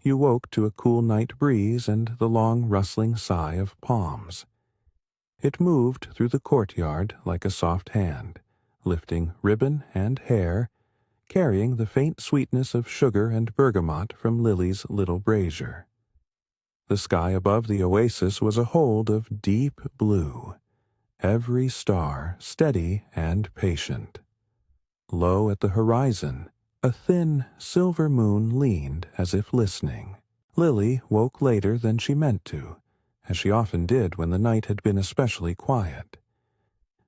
you woke to a cool night breeze and the long rustling sigh of palms. It moved through the courtyard like a soft hand, lifting ribbon and hair, carrying the faint sweetness of sugar and bergamot from Lily's little brazier. The sky above the oasis was a hold of deep blue, every star steady and patient. Low at the horizon, a thin silver moon leaned as if listening. Lily woke later than she meant to, as she often did when the night had been especially quiet.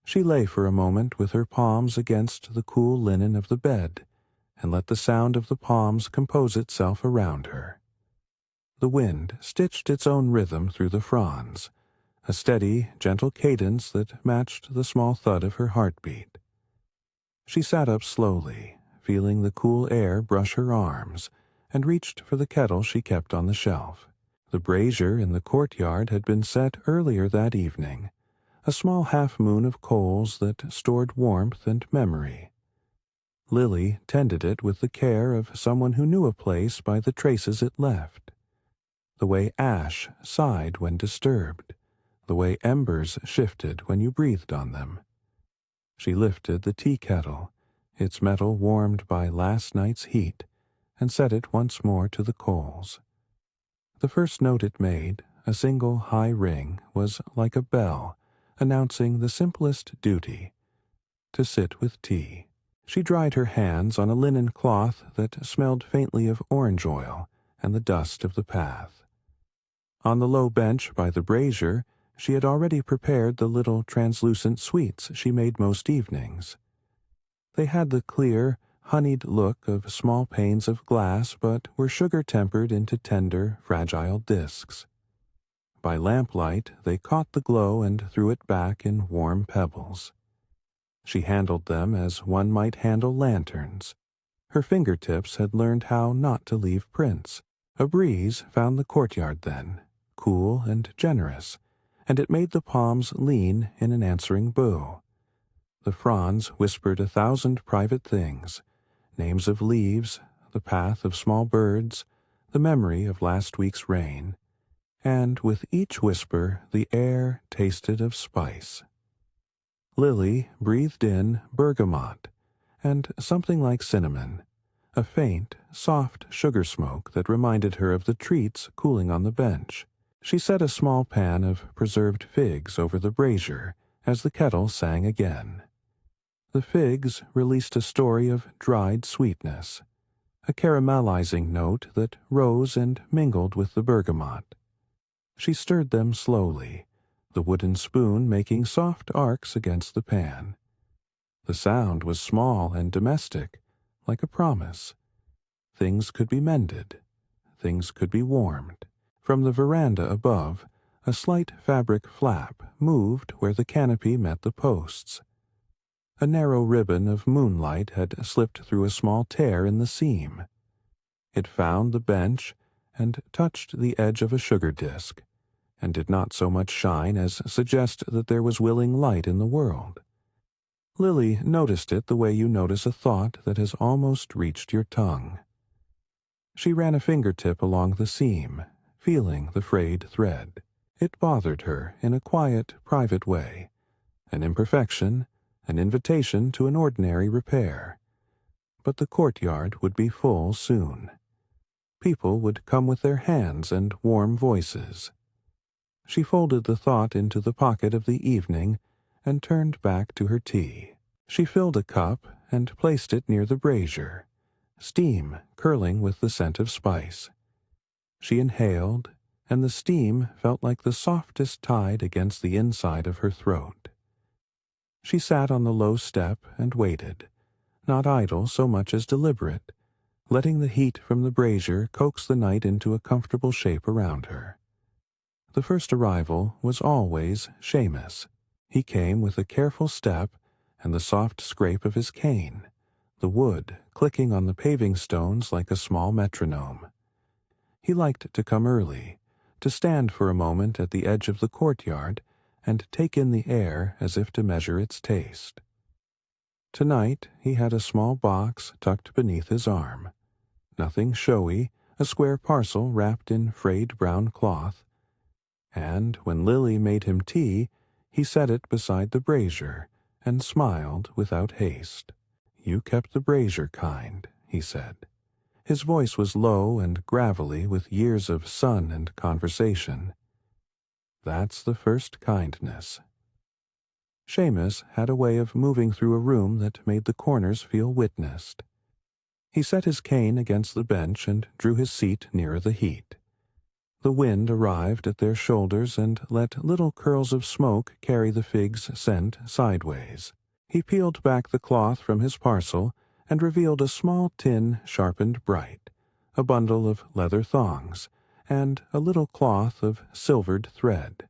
She lay for a moment with her palms against the cool linen of the bed, and let the sound of the palms compose itself around her. The wind stitched its own rhythm through the fronds, a steady, gentle cadence that matched the small thud of her heartbeat. She sat up slowly, feeling the cool air brush her arms, and reached for the kettle she kept on the shelf. The brazier in the courtyard had been set earlier that evening, a small half-moon of coals that stored warmth and memory. Lily tended it with the care of someone who knew a place by the traces it left. The way ash sighed when disturbed, the way embers shifted when you breathed on them. She lifted the tea kettle, its metal warmed by last night's heat, and set it once more to the coals. The first note it made, a single high ring, was like a bell, announcing the simplest duty, to sit with tea. She dried her hands on a linen cloth that smelled faintly of orange oil and the dust of the path. On the low bench by the brazier, she had already prepared the little translucent sweets she made most evenings. They had the clear, honeyed look of small panes of glass, but were sugar-tempered into tender, fragile discs. By lamplight, they caught the glow and threw it back in warm pebbles. She handled them as one might handle lanterns. Her fingertips had learned how not to leave prints. A breeze found the courtyard then, cool and generous, and it made the palms lean in an answering bow. The fronds whispered 1,000 private things, names of leaves, the path of small birds, the memory of last week's rain, and with each whisper the air tasted of spice. Lily breathed in bergamot, and something like cinnamon, a faint, soft sugar smoke that reminded her of the treats cooling on the bench. She set a small pan of preserved figs over the brazier as the kettle sang again. The figs released a story of dried sweetness, a caramelizing note that rose and mingled with the bergamot. She stirred them slowly, the wooden spoon making soft arcs against the pan. The sound was small and domestic, like a promise. Things could be mended. Things could be warmed. From the veranda above, a slight fabric flap moved where the canopy met the posts. A narrow ribbon of moonlight had slipped through a small tear in the seam. It found the bench and touched the edge of a sugar disk, and did not so much shine as suggest that there was willing light in the world. Lily noticed it the way you notice a thought that has almost reached your tongue. She ran a fingertip along the seam, feeling the frayed thread. It bothered her in a quiet, private way, an imperfection, an invitation to an ordinary repair. But the courtyard would be full soon. People would come with their hands and warm voices. She folded the thought into the pocket of the evening and turned back to her tea. She filled a cup and placed it near the brazier, steam curling with the scent of spice. She inhaled, and the steam felt like the softest tide against the inside of her throat. She sat on the low step and waited, not idle so much as deliberate, letting the heat from the brazier coax the night into a comfortable shape around her. The first arrival was always Seamus. He came with a careful step and the soft scrape of his cane, the wood clicking on the paving stones like a small metronome. He liked to come early, to stand for a moment at the edge of the courtyard and take in the air as if to measure its taste. Tonight he had a small box tucked beneath his arm. Nothing showy, a square parcel wrapped in frayed brown cloth, and when Lily made him tea, he set it beside the brazier and smiled without haste. "You kept the brazier kind," he said. His voice was low and gravelly with years of sun and conversation. "That's the first kindness." Seamus had a way of moving through a room that made the corners feel witnessed. He set his cane against the bench and drew his seat nearer the heat. The wind arrived at their shoulders and let little curls of smoke carry the fig's scent sideways. He peeled back the cloth from his parcel and revealed a small tin sharpened bright, a bundle of leather thongs, and a little cloth of silvered thread.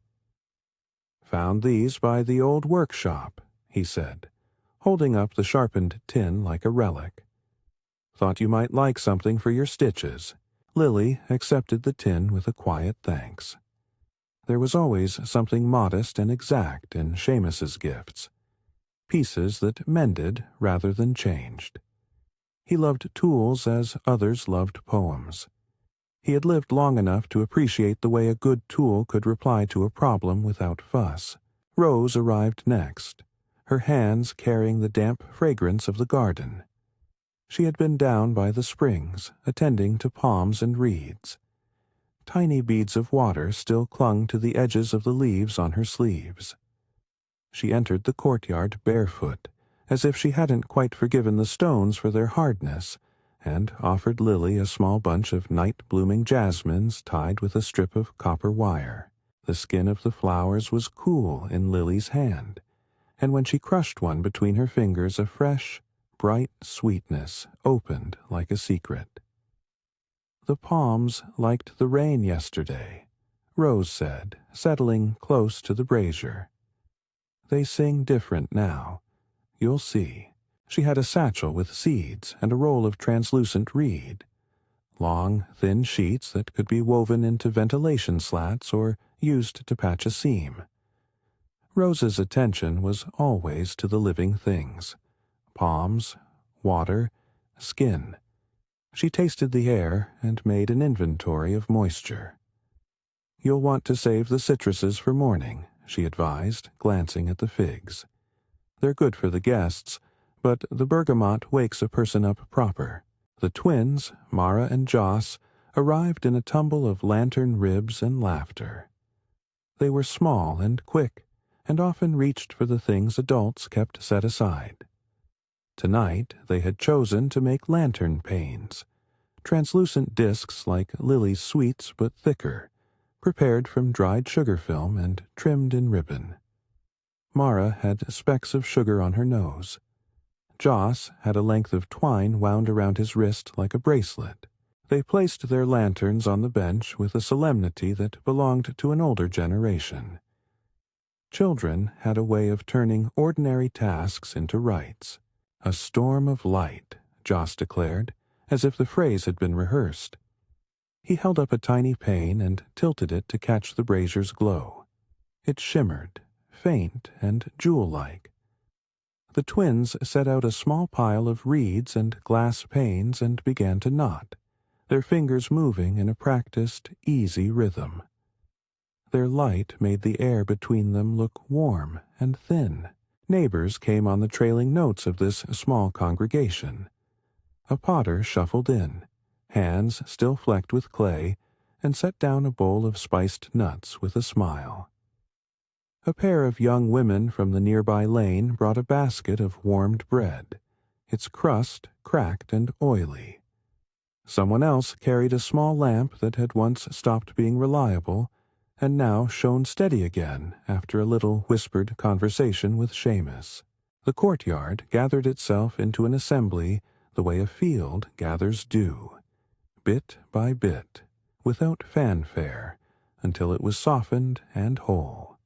"Found these by the old workshop," he said, holding up the sharpened tin like a relic. "Thought you might like something for your stitches." Lily accepted the tin with a quiet thanks. There was always something modest and exact in Seamus's gifts, pieces that mended rather than changed. He loved tools as others loved poems. He had lived long enough to appreciate the way a good tool could reply to a problem without fuss. Rose arrived next, her hands carrying the damp fragrance of the garden. She had been down by the springs, attending to palms and reeds. Tiny beads of water still clung to the edges of the leaves on her sleeves. She entered the courtyard barefoot, as if she hadn't quite forgiven the stones for their hardness, and offered Lily a small bunch of night-blooming jasmines tied with a strip of copper wire. The skin of the flowers was cool in Lily's hand, and when she crushed one between her fingers a fresh, bright sweetness opened like a secret. "The palms liked the rain yesterday," Rose said, settling close to the brazier. "They sing different now. You'll see." She had a satchel with seeds and a roll of translucent reed, long, thin sheets that could be woven into ventilation slats or used to patch a seam. Rose's attention was always to the living things: palms, water, skin. She tasted the air and made an inventory of moisture. "You'll want to save the citruses for morning," she advised, glancing at the figs. "They're good for the guests, but the bergamot wakes a person up proper." The twins, Mara and Joss, arrived in a tumble of lantern ribs and laughter. They were small and quick, and often reached for the things adults kept set aside. Tonight they had chosen to make lantern panes, translucent discs like Lily's sweets but thicker, prepared from dried sugar film and trimmed in ribbon. Mara had specks of sugar on her nose. Joss had a length of twine wound around his wrist like a bracelet. They placed their lanterns on the bench with a solemnity that belonged to an older generation. Children had a way of turning ordinary tasks into rites. "A storm of light," Joss declared, as if the phrase had been rehearsed. He held up a tiny pane and tilted it to catch the brazier's glow. It shimmered, faint and jewel-like. The twins set out a small pile of reeds and glass panes and began to knot, their fingers moving in a practiced, easy rhythm. Their light made the air between them look warm and thin. Neighbors came on the trailing notes of this small congregation. A potter shuffled in, hands still flecked with clay, and set down a bowl of spiced nuts with a smile. A pair of young women from the nearby lane brought a basket of warmed bread, its crust cracked and oily. Someone else carried a small lamp that had once stopped being reliable and now shone steady again after a little whispered conversation with Seamus. The courtyard gathered itself into an assembly the way a field gathers dew, bit by bit, without fanfare, until it was softened and whole.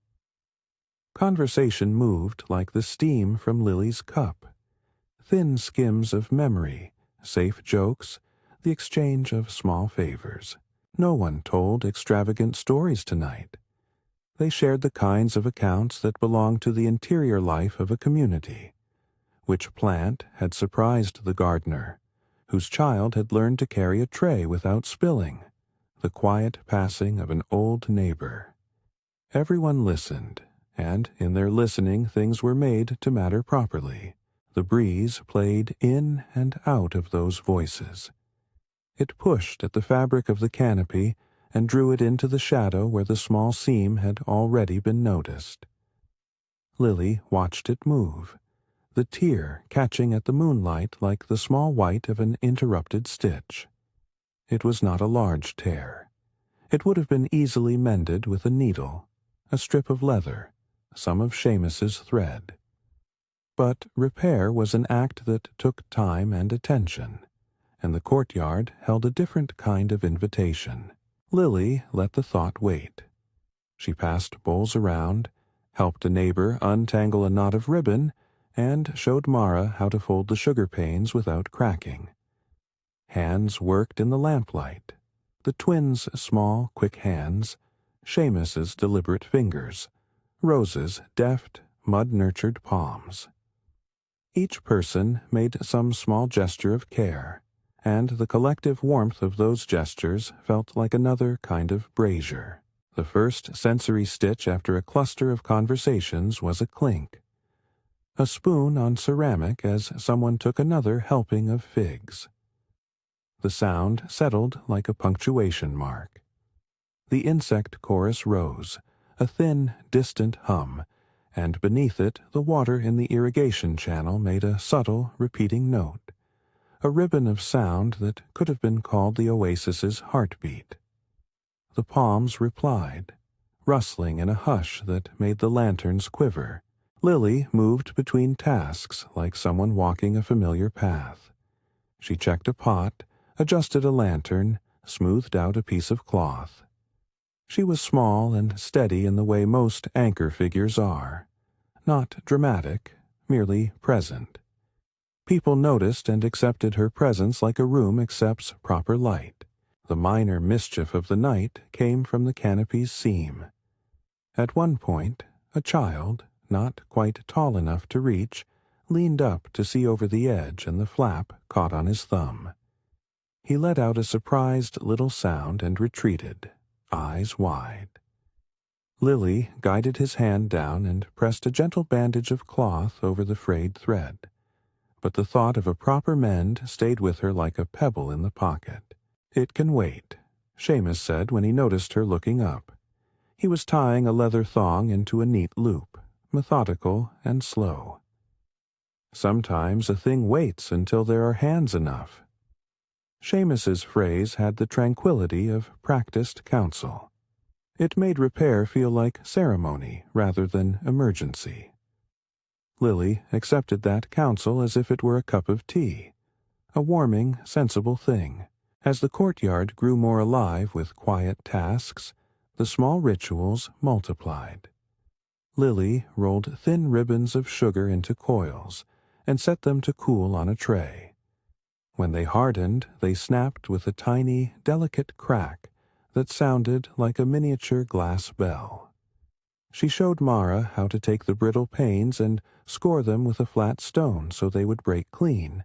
Conversation moved like the steam from Lily's cup. Thin skims of memory, safe jokes, the exchange of small favors. No one told extravagant stories tonight. They shared the kinds of accounts that belong to the interior life of a community. Which plant had surprised the gardener, whose child had learned to carry a tray without spilling, the quiet passing of an old neighbor. Everyone listened, and in their listening things were made to matter properly. The breeze played in and out of those voices. It pushed at the fabric of the canopy and drew it into the shadow where the small seam had already been noticed. Lily watched it move, the tear catching at the moonlight like the small white of an interrupted stitch. It was not a large tear. It would have been easily mended with a needle, a strip of leather, some of Seamus's thread. But repair was an act that took time and attention, and the courtyard held a different kind of invitation. Lily let the thought wait. She passed bowls around, helped a neighbor untangle a knot of ribbon, and showed Mara how to fold the sugar panes without cracking. Hands worked in the lamplight, the twins' small, quick hands, Seamus's deliberate fingers, Rose's deft, mud-nurtured palms. Each person made some small gesture of care, and the collective warmth of those gestures felt like another kind of brazier. The first sensory stitch after a cluster of conversations was a clink. A spoon on ceramic as someone took another helping of figs. The sound settled like a punctuation mark. The insect chorus rose, a thin, distant hum, and beneath it the water in the irrigation channel made a subtle, repeating note, a ribbon of sound that could have been called the Oasis's heartbeat. The palms replied, rustling in a hush that made the lanterns quiver. Lily moved between tasks like someone walking a familiar path. She checked a pot, adjusted a lantern, smoothed out a piece of cloth. She was small and steady in the way most anchor figures are, not dramatic, merely present. People noticed and accepted her presence like a room accepts proper light. The minor mischief of the night came from the canopy's seam. At one point, a child, not quite tall enough to reach, leaned up to see over the edge and the flap caught on his thumb. He let out a surprised little sound and retreated, eyes wide. Lily guided his hand down and pressed a gentle bandage of cloth over the frayed thread. But the thought of a proper mend stayed with her like a pebble in the pocket. "It can wait," Seamus said when he noticed her looking up. He was tying a leather thong into a neat loop, methodical and slow. "Sometimes a thing waits until there are hands enough." Seamus's phrase had the tranquility of practiced counsel. It made repair feel like ceremony rather than emergency. Lily accepted that counsel as if it were a cup of tea, a warming, sensible thing. As the courtyard grew more alive with quiet tasks, the small rituals multiplied. Lily rolled thin ribbons of sugar into coils and set them to cool on a tray. When they hardened, they snapped with a tiny, delicate crack that sounded like a miniature glass bell. She showed Mara how to take the brittle panes and score them with a flat stone so they would break clean,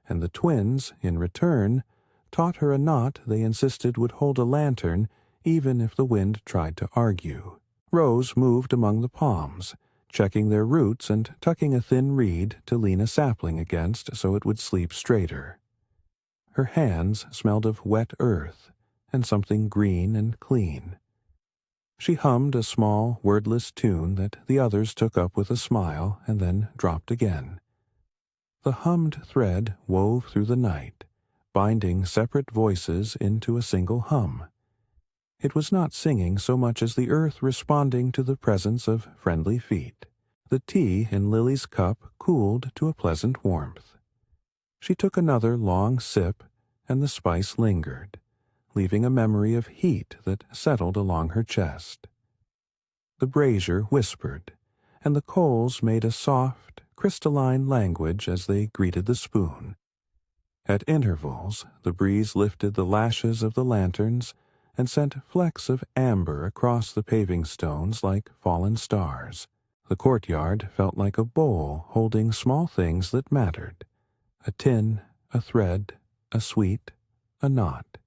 and the twins, in return, taught her a knot they insisted would hold a lantern even if the wind tried to argue. Rose moved among the palms, checking their roots and tucking a thin reed to lean a sapling against so it would sleep straighter. Her hands smelled of wet earth and something green and clean. She hummed a small, wordless tune that the others took up with a smile and then dropped again. The hummed thread wove through the night, binding separate voices into a single hum. It was not singing so much as the earth responding to the presence of friendly feet. The tea in Lily's cup cooled to a pleasant warmth. She took another long sip, and the spice lingered, leaving a memory of heat that settled along her chest. The brazier whispered, and the coals made a soft, crystalline language as they greeted the spoon. At intervals, the breeze lifted the lashes of the lanterns and sent flecks of amber across the paving stones like fallen stars. The courtyard felt like a bowl holding small things that mattered: a tin, a thread, a sweet, a knot.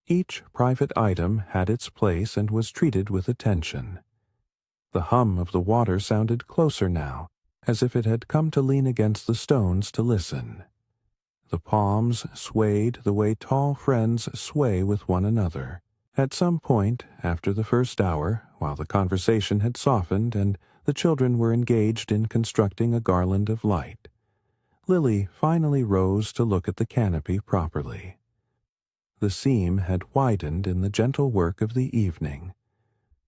Each private item had its place and was treated with attention. The hum of the water sounded closer now, as if it had come to lean against the stones to listen. The palms swayed the way tall friends sway with one another. At some point, after the first hour, while the conversation had softened and the children were engaged in constructing a garland of light, Lily finally rose to look at the canopy properly. The seam had widened in the gentle work of the evening.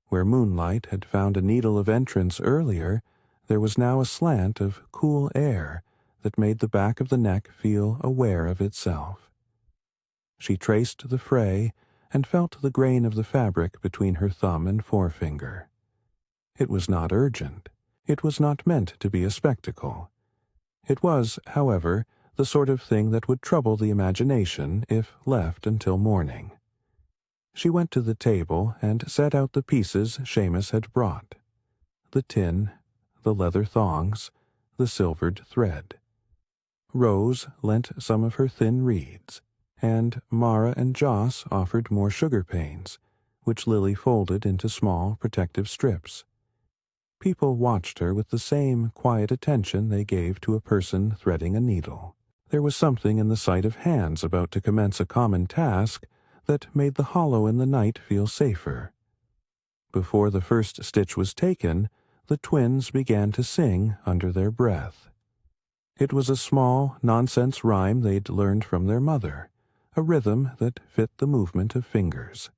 Where moonlight had found a needle of entrance earlier, there was now a slant of cool air that made the back of the neck feel aware of itself. She traced the fray and felt the grain of the fabric between her thumb and forefinger. It was not urgent. It was not meant to be a spectacle. It was, however, the sort of thing that would trouble the imagination if left until morning. She went to the table and set out the pieces Seamus had brought: the tin, the leather thongs, the silvered thread. Rose lent some of her thin reeds, and Mara and Joss offered more sugar panes, which Lily folded into small protective strips. People watched her with the same quiet attention they gave to a person threading a needle. There was something in the sight of hands about to commence a common task that made the hollow in the night feel safer. Before the first stitch was taken, the twins began to sing under their breath. It was a small, nonsense rhyme they'd learned from their mother, a rhythm that fit the movement of fingers.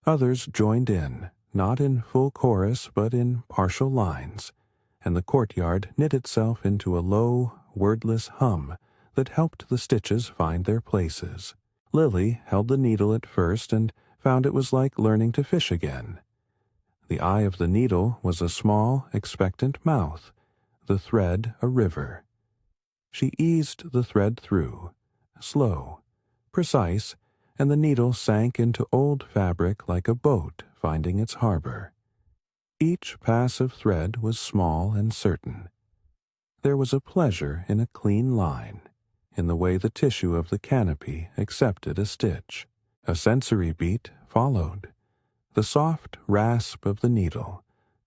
Others joined in, not in full chorus but in partial lines, and the courtyard knit itself into a low, wordless hum that helped the stitches find their places. Lily held the needle at first and found it was like learning to fish again. The eye of the needle was a small, expectant mouth, the thread a river. She eased the thread through, slow, precise, and the needle sank into old fabric like a boat finding its harbor. Each pass of thread was small and certain. There was a pleasure in a clean line, in the way the tissue of the canopy accepted a stitch. A sensory beat followed, the soft rasp of the needle,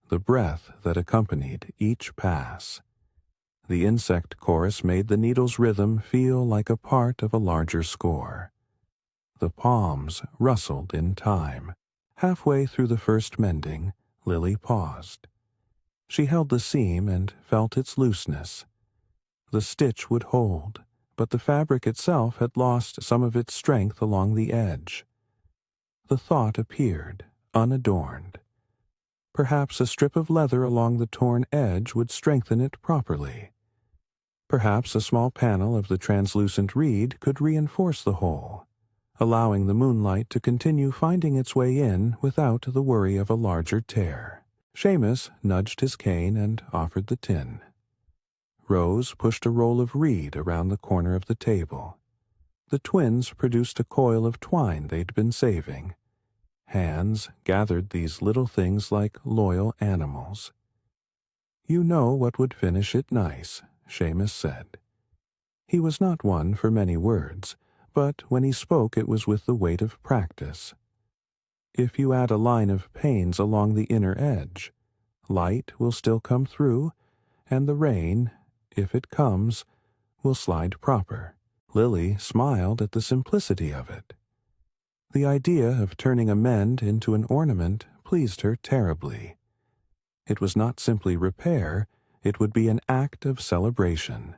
the breath that accompanied each pass. The insect chorus made the needle's rhythm feel like a part of a larger score. The palms rustled in time. Halfway through the first mending, Lily paused. She held the seam and felt its looseness. The stitch would hold, but the fabric itself had lost some of its strength along the edge. The thought appeared, unadorned. Perhaps a strip of leather along the torn edge would strengthen it properly. Perhaps a small panel of the translucent reed could reinforce the whole, allowing the moonlight to continue finding its way in without the worry of a larger tear. Seamus nudged his cane and offered the tin. Rose pushed a roll of reed around the corner of the table. The twins produced a coil of twine they'd been saving. Hands gathered these little things like loyal animals. "You know what would finish it nice," Seamus said. He was not one for many words, but when he spoke it was with the weight of practice. If you add a line of panes along the inner edge, light will still come through, and the rain, if it comes, will slide proper. Lily smiled at the simplicity of it. The idea of turning a mend into an ornament pleased her terribly. It was not simply repair, it would be an act of celebration.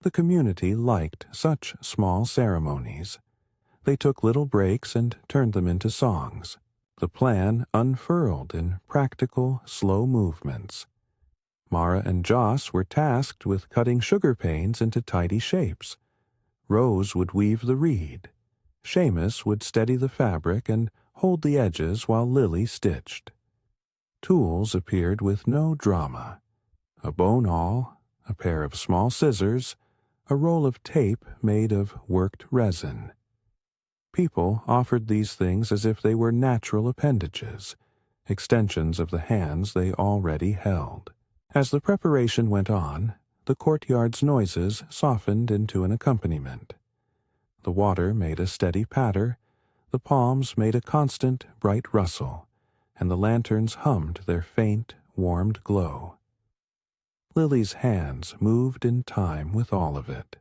The community liked such small ceremonies. They took little breaks and turned them into songs. The plan unfurled in practical, slow movements. Mara and Joss were tasked with cutting sugar panes into tidy shapes. Rose would weave the reed. Seamus would steady the fabric and hold the edges while Lily stitched. Tools appeared with no drama. A bone awl, a pair of small scissors, a roll of tape made of worked resin. People offered these things as if they were natural appendages, extensions of the hands they already held. As the preparation went on, the courtyard's noises softened into an accompaniment. The water made a steady patter, the palms made a constant, bright rustle, and the lanterns hummed their faint, warmed glow. Lily's hands moved in time with all of it.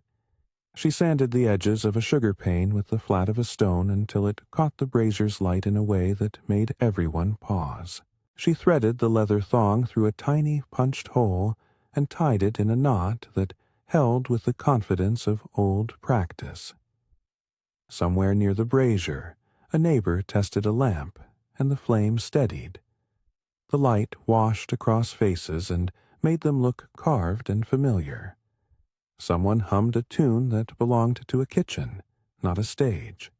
She sanded the edges of a sugar pane with the flat of a stone until it caught the brazier's light in a way that made everyone pause. She threaded the leather thong through a tiny punched hole and tied it in a knot that held with the confidence of old practice. Somewhere near the brazier, a neighbor tested a lamp, and the flame steadied. The light washed across faces and made them look carved and familiar. Someone hummed a tune that belonged to a kitchen, not a stage.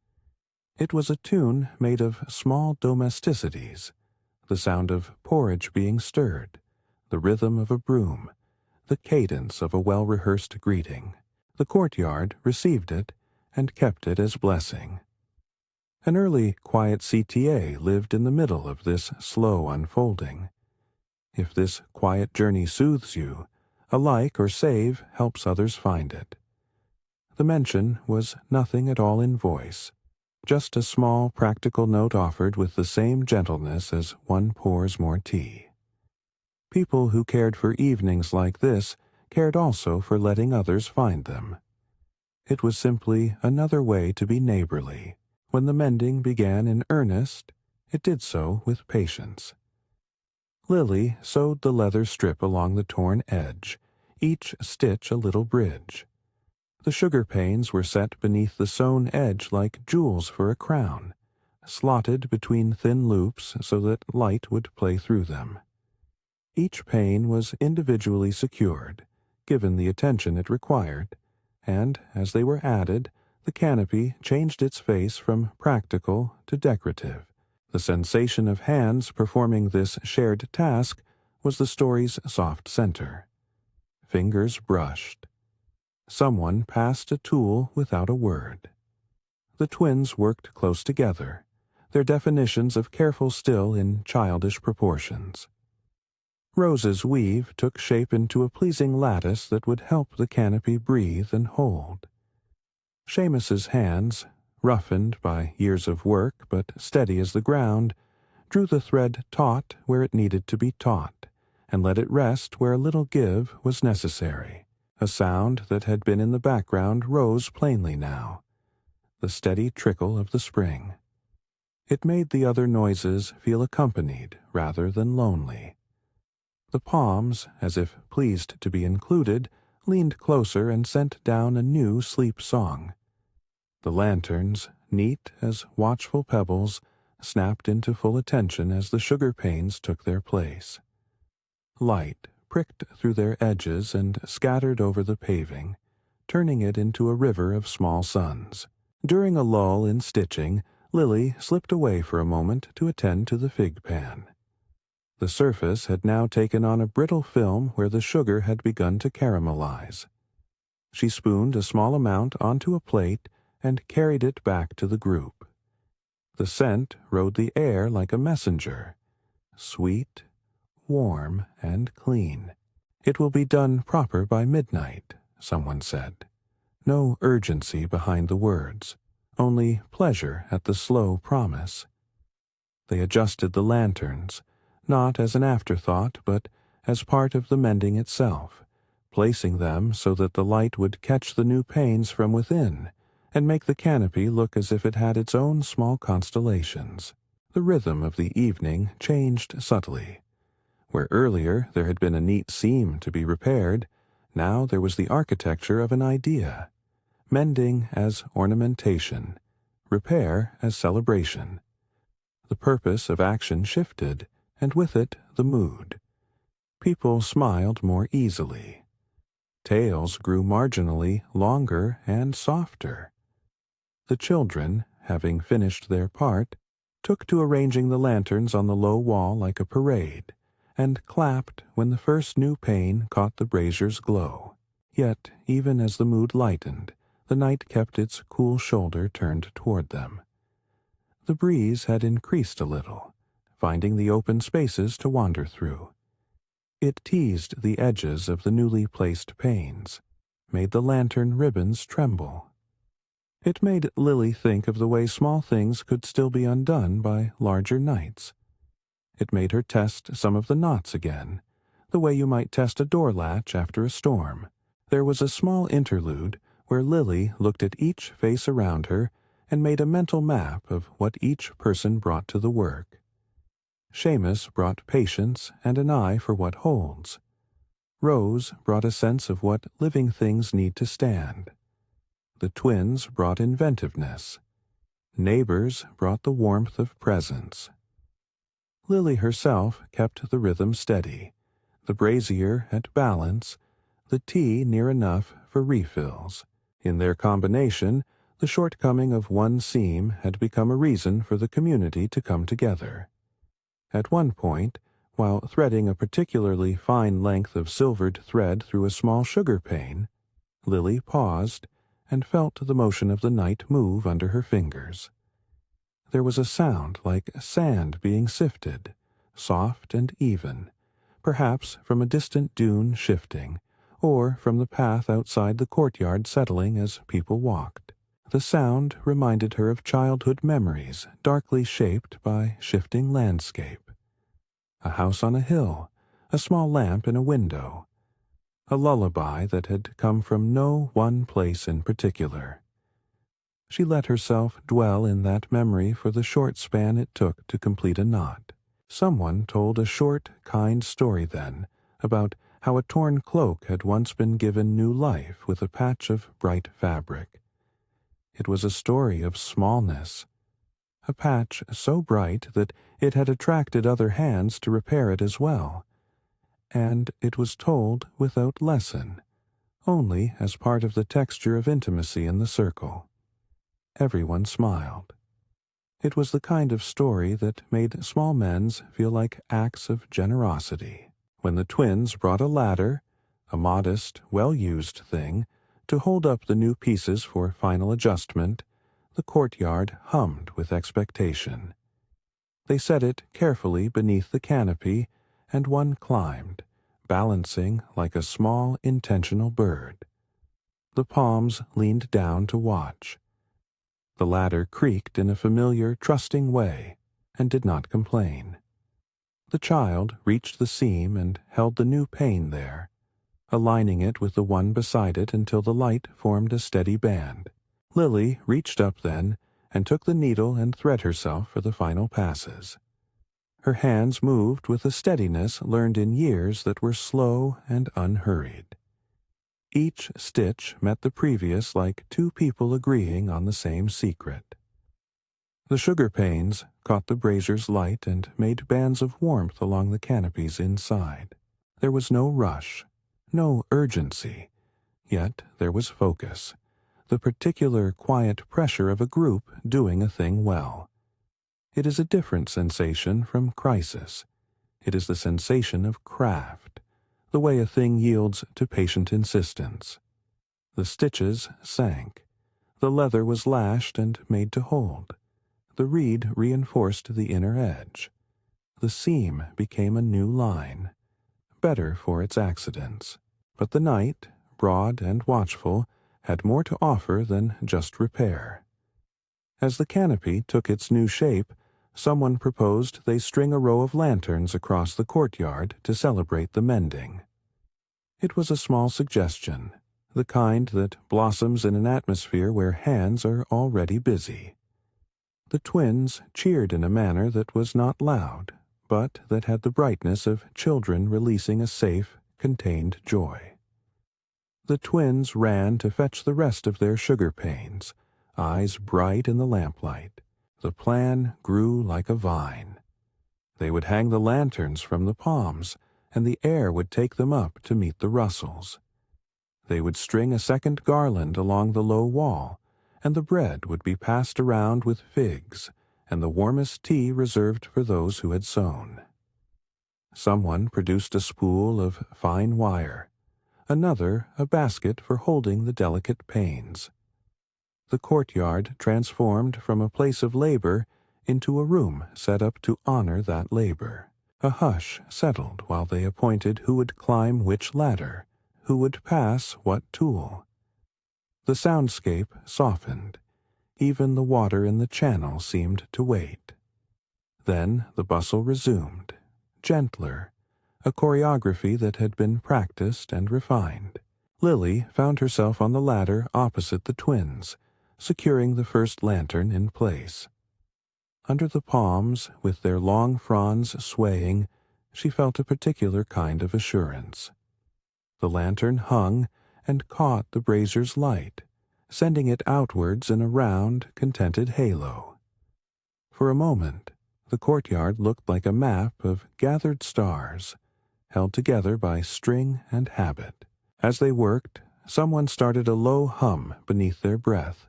It was a tune made of small domesticities, the sound of porridge being stirred, the rhythm of a broom, the cadence of a well-rehearsed greeting. The courtyard received it and kept it as blessing. An early, quiet CTA lived in the middle of this slow unfolding. If this quiet journey soothes you, a like or save helps others find it. The mention was nothing at all in voice, just a small practical note offered with the same gentleness as one pours more tea. People who cared for evenings like this cared also for letting others find them. It was simply another way to be neighborly. When the mending began in earnest, it did so with patience. Lily sewed the leather strip along the torn edge, each stitch a little bridge. The sugar panes were set beneath the sewn edge like jewels for a crown, slotted between thin loops so that light would play through them. Each pane was individually secured, given the attention it required, and, as they were added, the canopy changed its face from practical to decorative. The sensation of hands performing this shared task was the story's soft center. Fingers brushed. Someone passed a tool without a word. The twins worked close together, their definitions of careful still in childish proportions. Rose's weave took shape into a pleasing lattice that would help the canopy breathe and hold. Seamus's hands, roughened by years of work but steady as the ground, drew the thread taut where it needed to be taut, and let it rest where a little give was necessary. A sound that had been in the background rose plainly now, the steady trickle of the spring. It made the other noises feel accompanied rather than lonely. The palms, as if pleased to be included, leaned closer and sent down a new sleep song. The lanterns, neat as watchful pebbles, snapped into full attention as the sugar panes took their place. Light pricked through their edges and scattered over the paving, turning it into a river of small suns. During a lull in stitching, Lily slipped away for a moment to attend to the fig pan. The surface had now taken on a brittle film where the sugar had begun to caramelize. She spooned a small amount onto a plate and carried it back to the group. The scent rode the air like a messenger, sweet, warm, and clean. "It will be done proper by midnight," someone said. No urgency behind the words, only pleasure at the slow promise. They adjusted the lanterns, not as an afterthought, but as part of the mending itself, placing them so that the light would catch the new panes from within and make the canopy look as if it had its own small constellations. The rhythm of the evening changed subtly. Where earlier there had been a neat seam to be repaired, now there was the architecture of an idea, mending as ornamentation, repair as celebration. The purpose of action shifted, and with it the mood. People smiled more easily. Tales grew marginally longer and softer. The children, having finished their part, took to arranging the lanterns on the low wall like a parade, and clapped when the first new pane caught the brazier's glow. Yet, even as the mood lightened, the night kept its cool shoulder turned toward them. The breeze had increased a little, finding the open spaces to wander through. It teased the edges of the newly placed panes, made the lantern ribbons tremble. It made Lily think of the way small things could still be undone by larger nights. It made her test some of the knots again, the way you might test a door latch after a storm. There was a small interlude where Lily looked at each face around her and made a mental map of what each person brought to the work. Seamus brought patience and an eye for what holds. Rose brought a sense of what living things need to stand. The twins brought inventiveness. Neighbors brought the warmth of presence. Lily herself kept the rhythm steady, the brazier at balance, the tea near enough for refills. In their combination, the shortcoming of one seam had become a reason for the community to come together. At one point, while threading a particularly fine length of silvered thread through a small sugar pane, Lily paused and felt the motion of the night move under her fingers. There was a sound like sand being sifted, soft and even, perhaps from a distant dune shifting, or from the path outside the courtyard settling as people walked. The sound reminded her of childhood memories darkly shaped by shifting landscape. A house on a hill, a small lamp in a window, a lullaby that had come from no one place in particular. She let herself dwell in that memory for the short span it took to complete a knot. Someone told a short, kind story then about how a torn cloak had once been given new life with a patch of bright fabric. It was a story of smallness, a patch so bright that it had attracted other hands to repair it as well, and it was told without lesson, only as part of the texture of intimacy in the circle. Everyone smiled. It was the kind of story that made small men's feel like acts of generosity. When the twins brought a ladder, a modest, well-used thing, to hold up the new pieces for final adjustment, the courtyard hummed with expectation. They set it carefully beneath the canopy, and one climbed, balancing like a small, intentional bird. The palms leaned down to watch. The ladder creaked in a familiar, trusting way, and did not complain. The child reached the seam and held the new pane there, aligning it with the one beside it until the light formed a steady band. Lily reached up then and took the needle and thread herself for the final passes. Her hands moved with a steadiness learned in years that were slow and unhurried. Each stitch met the previous like two people agreeing on the same secret. The sugar panes caught the brazier's light and made bands of warmth along the canopies inside. There was no rush, no urgency, yet there was focus, the particular quiet pressure of a group doing a thing well. It is a different sensation from crisis. It is the sensation of craft, the way a thing yields to patient insistence. The stitches sank. The leather was lashed and made to hold. The reed reinforced the inner edge. The seam became a new line, better for its accidents. But the night, broad and watchful, had more to offer than just repair. As the canopy took its new shape, someone proposed they string a row of lanterns across the courtyard to celebrate the mending. It was a small suggestion, the kind that blossoms in an atmosphere where hands are already busy. The twins cheered in a manner that was not loud, but that had the brightness of children releasing a safe, contained joy. The twins ran to fetch the rest of their sugar panes, eyes bright in the lamplight. The plan grew like a vine. They would hang the lanterns from the palms, and the air would take them up to meet the rustles. They would string a second garland along the low wall, and the bread would be passed around with figs, and the warmest tea reserved for those who had sewn. Someone produced a spool of fine wire, another a basket for holding the delicate panes. The courtyard transformed from a place of labor into a room set up to honor that labor. A hush settled while they appointed who would climb which ladder, who would pass what tool. The soundscape softened. Even the water in the channel seemed to wait. Then the bustle resumed, gentler, a choreography that had been practiced and refined. Lily found herself on the ladder opposite the twins, securing the first lantern in place. Under the palms, with their long fronds swaying, she felt a particular kind of assurance. The lantern hung and caught the brazier's light, sending it outwards in a round, contented halo. For a moment, the courtyard looked like a map of gathered stars, held together by string and habit. As they worked, someone started a low hum beneath their breath,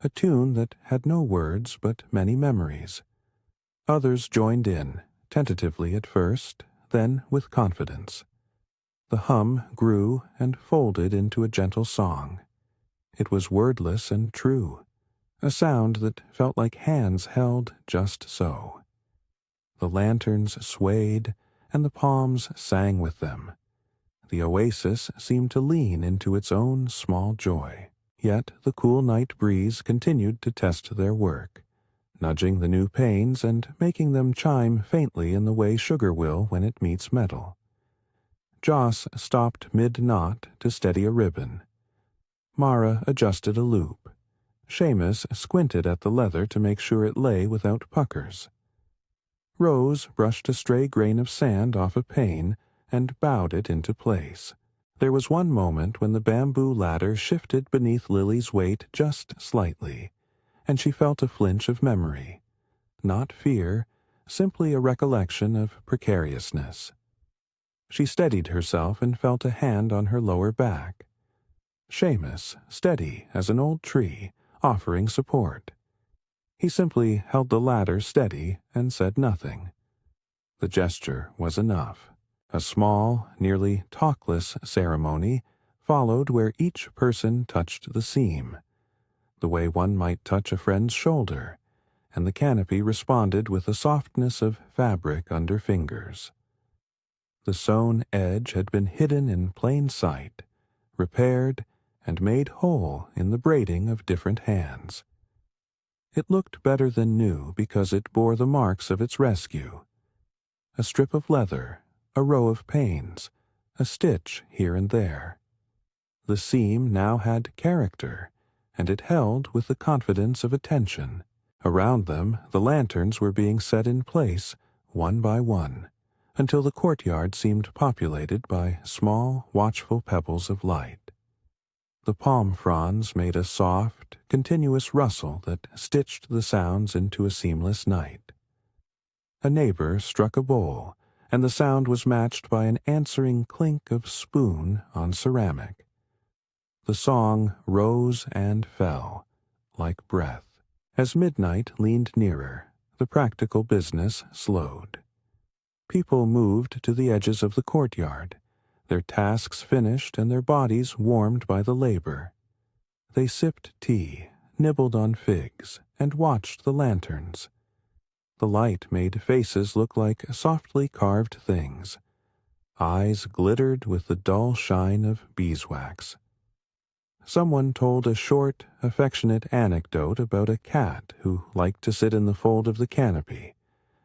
a tune that had no words but many memories. Others joined in, tentatively at first, then with confidence. The hum grew and folded into a gentle song. It was wordless and true, a sound that felt like hands held just so. The lanterns swayed, and the palms sang with them. The oasis seemed to lean into its own small joy. Yet the cool night breeze continued to test their work, nudging the new panes and making them chime faintly in the way sugar will when it meets metal. Joss stopped mid-knot to steady a ribbon. Mara adjusted a loop. Seamus squinted at the leather to make sure it lay without puckers. Rose brushed a stray grain of sand off a pane and bowed it into place. There was one moment when the bamboo ladder shifted beneath Lily's weight just slightly, and she felt a flinch of memory. Not fear, simply a recollection of precariousness. She steadied herself and felt a hand on her lower back. Seamus, steady as an old tree, offering support. He simply held the ladder steady and said nothing. The gesture was enough. A small, nearly talkless ceremony followed where each person touched the seam, the way one might touch a friend's shoulder, and the canopy responded with a softness of fabric under fingers. The sewn edge had been hidden in plain sight, repaired, and made whole in the braiding of different hands. It looked better than new because it bore the marks of its rescue. A strip of leather, a row of panes, a stitch here and there. The seam now had character, and it held with the confidence of attention. Around them, the lanterns were being set in place, one by one, until the courtyard seemed populated by small, watchful pebbles of light. The palm fronds made a soft, continuous rustle that stitched the sounds into a seamless night. A neighbor struck a bowl, and the sound was matched by an answering clink of spoon on ceramic. The song rose and fell, like breath. As midnight leaned nearer, the practical business slowed. People moved to the edges of the courtyard, their tasks finished and their bodies warmed by the labor. They sipped tea, nibbled on figs, and watched the lanterns. The light made faces look like softly carved things. Eyes glittered with the dull shine of beeswax. Someone told a short, affectionate anecdote about a cat who liked to sit in the fold of the canopy,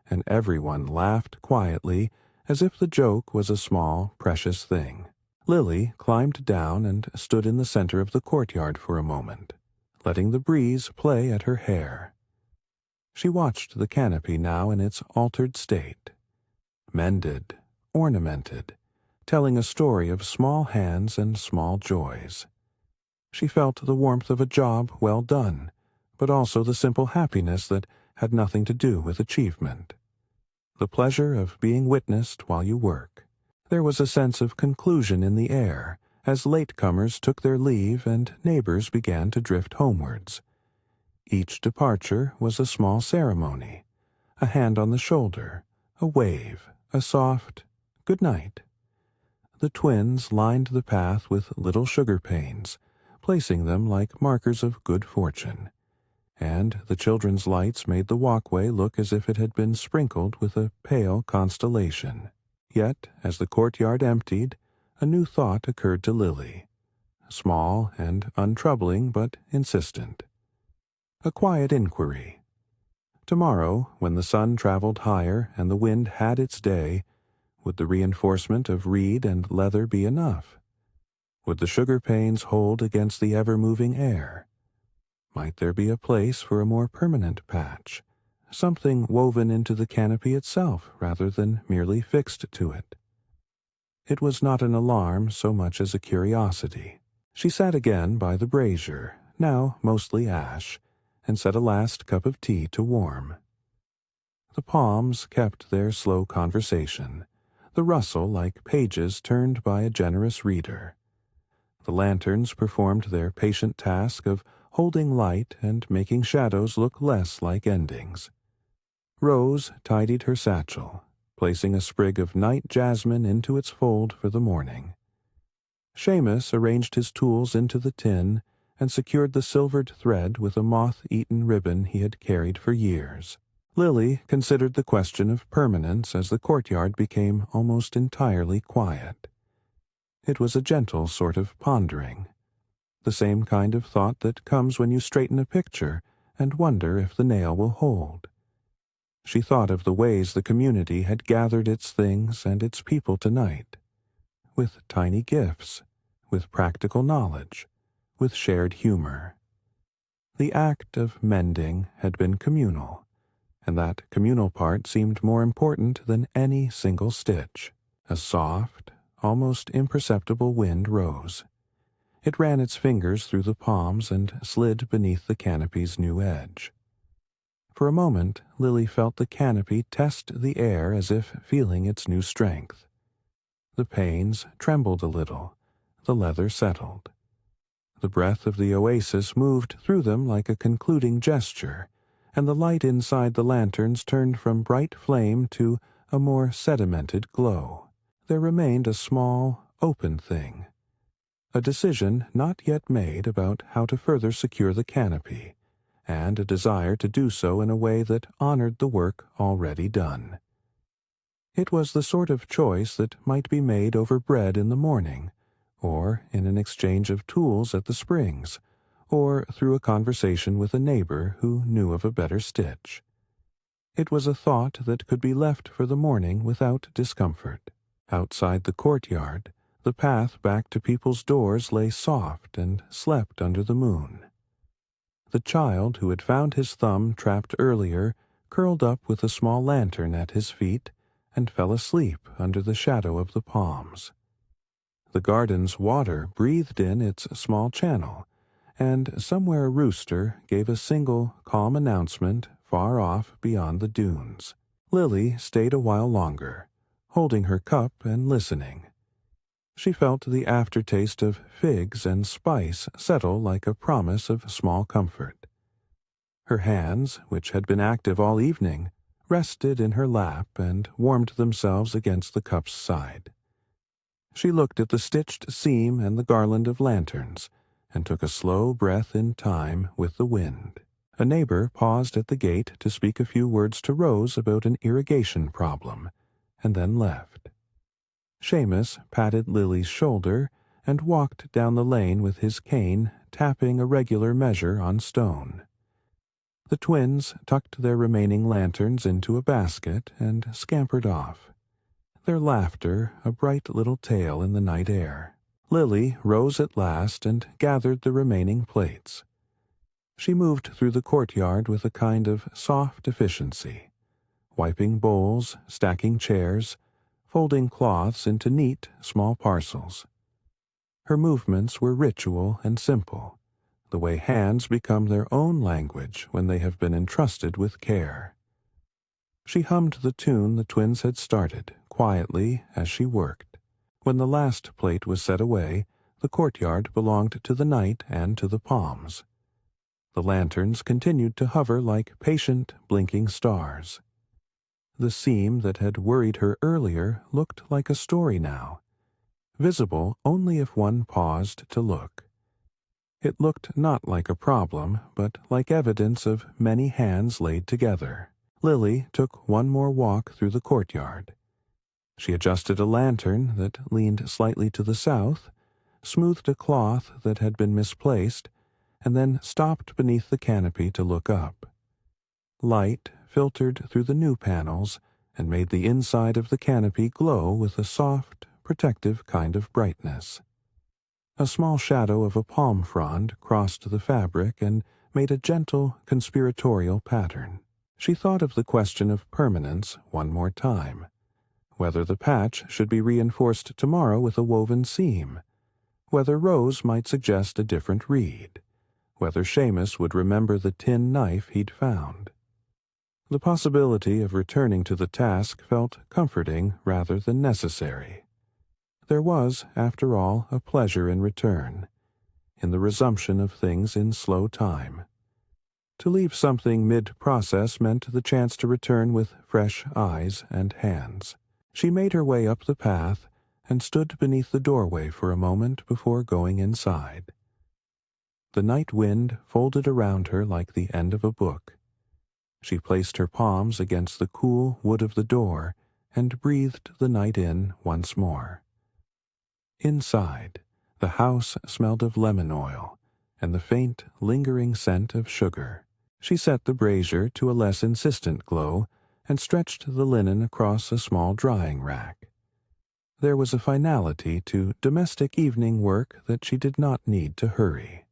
and everyone laughed quietly as if the joke was a small, precious thing. Lily climbed down and stood in the center of the courtyard for a moment, letting the breeze play at her hair. She watched the canopy now in its altered state, mended, ornamented, telling a story of small hands and small joys. She felt the warmth of a job well done, but also the simple happiness that had nothing to do with achievement. The pleasure of being witnessed while you work. There was a sense of conclusion in the air as latecomers took their leave and neighbors began to drift homewards. Each departure was a small ceremony, a hand on the shoulder, a wave, a soft good night. The twins lined the path with little sugar panes, placing them like markers of good fortune, and the children's lights made the walkway look as if it had been sprinkled with a pale constellation. Yet, as the courtyard emptied, a new thought occurred to Lily, small and untroubling but insistent. a quiet inquiry. Tomorrow, when the sun traveled higher and the wind had its day, would the reinforcement of reed and leather be enough? Would the sugar panes hold against the ever-moving air? Might there be a place for a more permanent patch, something woven into the canopy itself rather than merely fixed to it? It was not an alarm so much as a curiosity. She sat again by the brazier, now mostly ash, and set a last cup of tea to warm. The palms kept their slow conversation, the rustle like pages turned by a generous reader. The lanterns performed their patient task of holding light and making shadows look less like endings. Rose tidied her satchel, placing a sprig of night jasmine into its fold for the morning. Seamus arranged his tools into the tin and secured the silvered thread with a moth-eaten ribbon he had carried for years. Lily considered the question of permanence as the courtyard became almost entirely quiet. It was a gentle sort of pondering, the same kind of thought that comes when you straighten a picture and wonder if the nail will hold. She thought of the ways the community had gathered its things and its people tonight, with tiny gifts, with practical knowledge, with shared humor. The act of mending had been communal, and that communal part seemed more important than any single stitch. A soft, almost imperceptible wind rose. It ran its fingers through the palms and slid beneath the canopy's new edge. For a moment, Lily felt the canopy test the air as if feeling its new strength. The panes trembled a little, the leather settled. The breath of the oasis moved through them like a concluding gesture, and the light inside the lanterns turned from bright flame to a more sedimented glow. There remained a small, open thing, a decision not yet made about how to further secure the canopy, and a desire to do so in a way that honored the work already done. It was the sort of choice that might be made over bread in the morning, or in an exchange of tools at the springs, or through a conversation with a neighbor who knew of a better stitch. It was a thought that could be left for the morning without discomfort. Outside the courtyard, the path back to people's doors lay soft and slept under the moon. The child who had found his thumb trapped earlier curled up with a small lantern at his feet and fell asleep under the shadow of the palms. The garden's water breathed in its small channel, and somewhere a rooster gave a single calm announcement far off beyond the dunes. Lily stayed a while longer, holding her cup and listening. She felt the aftertaste of figs and spice settle like a promise of small comfort. Her hands, which had been active all evening, rested in her lap and warmed themselves against the cup's side. She looked at the stitched seam and the garland of lanterns, and took a slow breath in time with the wind. A neighbor paused at the gate to speak a few words to Rose about an irrigation problem, and then left. Seamus patted Lily's shoulder and walked down the lane with his cane, tapping a regular measure on stone. The twins tucked their remaining lanterns into a basket and scampered off, their laughter a bright little tale in the night air. Lily rose at last and gathered the remaining plates. She moved through the courtyard with a kind of soft efficiency, wiping bowls, stacking chairs, folding cloths into neat, small parcels. Her movements were ritual and simple, the way hands become their own language when they have been entrusted with care. She hummed the tune the twins had started, quietly as she worked. When the last plate was set away, the courtyard belonged to the night and to the palms. The lanterns continued to hover like patient, blinking stars. The seam that had worried her earlier looked like a story now, visible only if one paused to look. It looked not like a problem, but like evidence of many hands laid together. Lily took one more walk through the courtyard. She adjusted a lantern that leaned slightly to the south, smoothed a cloth that had been misplaced, and then stopped beneath the canopy to look up. Light filtered through the new panels and made the inside of the canopy glow with a soft, protective kind of brightness. A small shadow of a palm frond crossed the fabric and made a gentle, conspiratorial pattern. She thought of the question of permanence one more time, whether the patch should be reinforced tomorrow with a woven seam, whether Rose might suggest a different reed, whether Seamus would remember the tin knife he'd found. The possibility of returning to the task felt comforting rather than necessary. There was, after all, a pleasure in return, in the resumption of things in slow time. To leave something mid-process meant the chance to return with fresh eyes and hands. She made her way up the path and stood beneath the doorway for a moment before going inside. The night wind folded around her like the end of a book. She placed her palms against the cool wood of the door and breathed the night in once more. Inside, the house smelled of lemon oil and the faint, lingering scent of sugar. She set the brazier to a less insistent glow and stretched the linen across a small drying rack. There was a finality to domestic evening work that she did not need to hurry.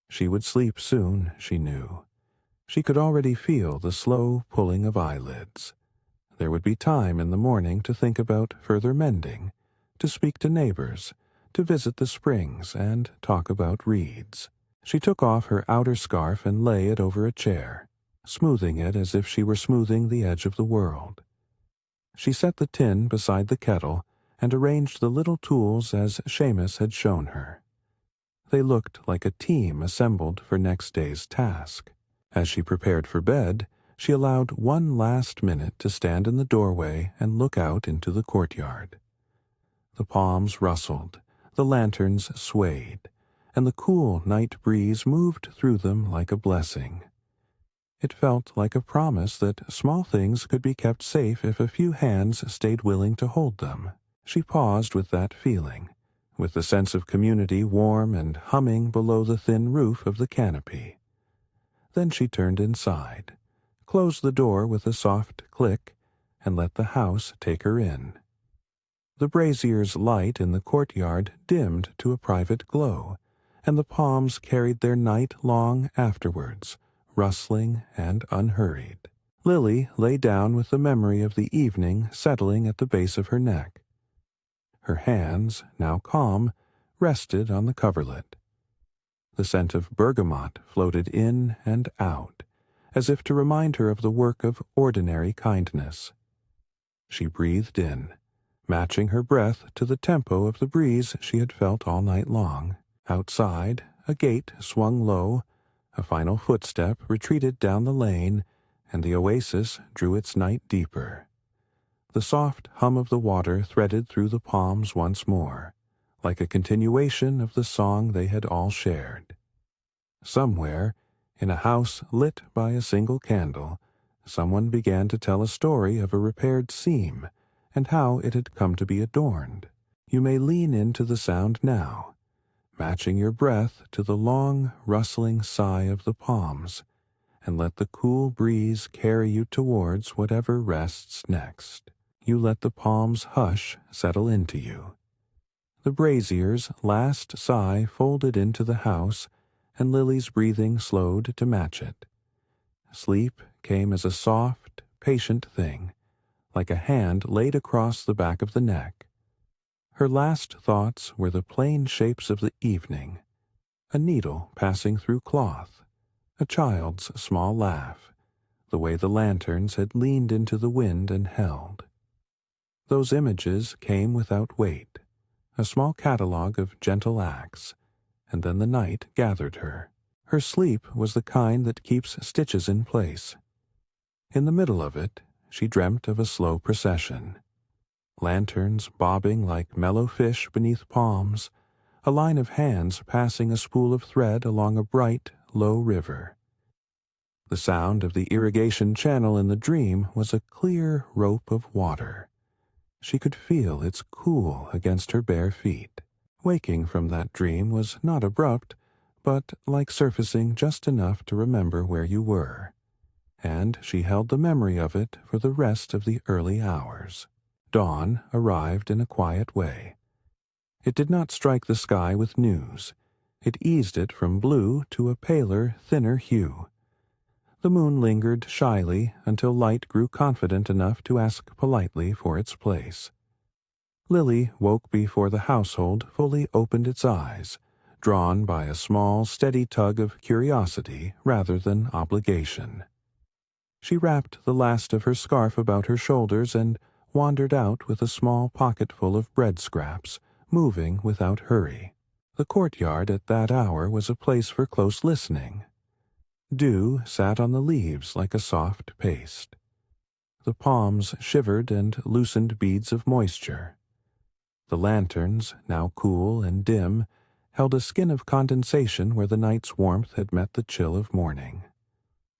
She would sleep soon, she knew. She could already feel the slow pulling of eyelids. There would be time in the morning to think about further mending, to speak to neighbors, to visit the springs, and talk about reeds. She took off her outer scarf and lay it over a chair, smoothing it as if she were smoothing the edge of the world. She set the tin beside the kettle and arranged the little tools as Seamus had shown her. They looked like a team assembled for next day's task. As she prepared for bed, she allowed one last minute to stand in the doorway and look out into the courtyard. The palms rustled, the lanterns swayed, and the cool night breeze moved through them like a blessing. It felt like a promise that small things could be kept safe if a few hands stayed willing to hold them. She paused with that feeling, with the sense of community warm and humming below the thin roof of the canopy. Then she turned inside, closed the door with a soft click, and let the house take her in. The brazier's light in the courtyard dimmed to a private glow, and the palms carried their night long afterwards, rustling and unhurried. Lily lay down with the memory of the evening settling at the base of her neck. Her hands, now calm, rested on the coverlet. The scent of bergamot floated in and out, as if to remind her of the work of ordinary kindness. She breathed in, matching her breath to the tempo of the breeze she had felt all night long. Outside, a gate swung low, a final footstep retreated down the lane, and the oasis drew its night deeper. The soft hum of the water threaded through the palms once more, like a continuation of the song they had all shared. Somewhere, in a house lit by a single candle, someone began to tell a story of a repaired seam and how it had come to be adorned. You may lean into the sound now, matching your breath to the long, rustling sigh of the palms, and let the cool breeze carry you towards whatever rests next. You let the palms' hush settle into you. The brazier's last sigh folded into the house, and Lily's breathing slowed to match it. Sleep came as a soft, patient thing, like a hand laid across the back of the neck. Her last thoughts were the plain shapes of the evening, a needle passing through cloth, a child's small laugh, the way the lanterns had leaned into the wind and held. Those images came without weight, a small catalogue of gentle acts, and then the night gathered her. Her sleep was the kind that keeps stitches in place. In the middle of it, she dreamt of a slow procession. Lanterns bobbing like mellow fish beneath palms, a line of hands passing a spool of thread along a bright, low river. The sound of the irrigation channel in the dream was a clear rope of water. She could feel its cool against her bare feet. Waking from that dream was not abrupt, but like surfacing just enough to remember where you were, and she held the memory of it for the rest of the early hours. Dawn arrived in a quiet way. It did not strike the sky with news. It eased it from blue to a paler, thinner hue. The moon lingered shyly until light grew confident enough to ask politely for its place. Lily woke before the household fully opened its eyes, drawn by a small, steady tug of curiosity rather than obligation. She wrapped the last of her scarf about her shoulders and wandered out with a small pocket full of bread scraps, moving without hurry. The courtyard at that hour was a place for close listening. Dew sat on the leaves like a soft paste. The palms shivered and loosened beads of moisture. The lanterns, now cool and dim, held a skin of condensation where the night's warmth had met the chill of morning.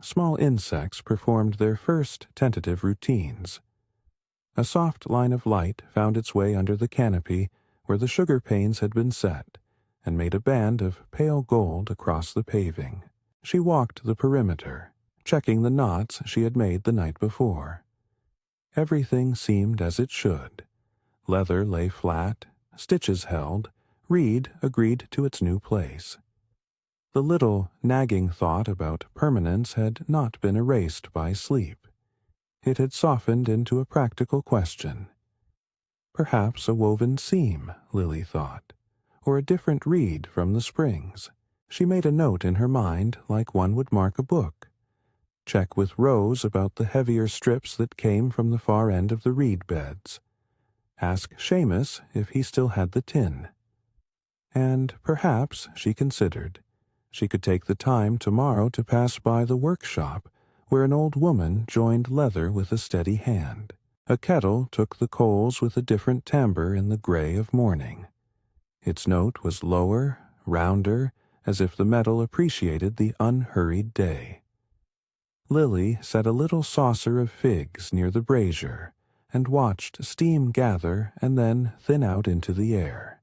Small insects performed their first tentative routines. A soft line of light found its way under the canopy where the sugar panes had been set, and made a band of pale gold across the paving. She walked the perimeter, checking the knots she had made the night before. Everything seemed as it should. Leather lay flat, stitches held, reed agreed to its new place. The little, nagging thought about permanence had not been erased by sleep. It had softened into a practical question. Perhaps a woven seam, Lily thought, or a different reed from the springs. She made a note in her mind like one would mark a book. Check with Rose about the heavier strips that came from the far end of the reed beds. Ask Seamus if he still had the tin. And perhaps, she considered, she could take the time tomorrow to pass by the workshop where an old woman joined leather with a steady hand. A kettle took the coals with a different timbre in the gray of morning. Its note was lower, rounder, as if the metal appreciated the unhurried day. Lily set a little saucer of figs near the brazier and watched steam gather and then thin out into the air.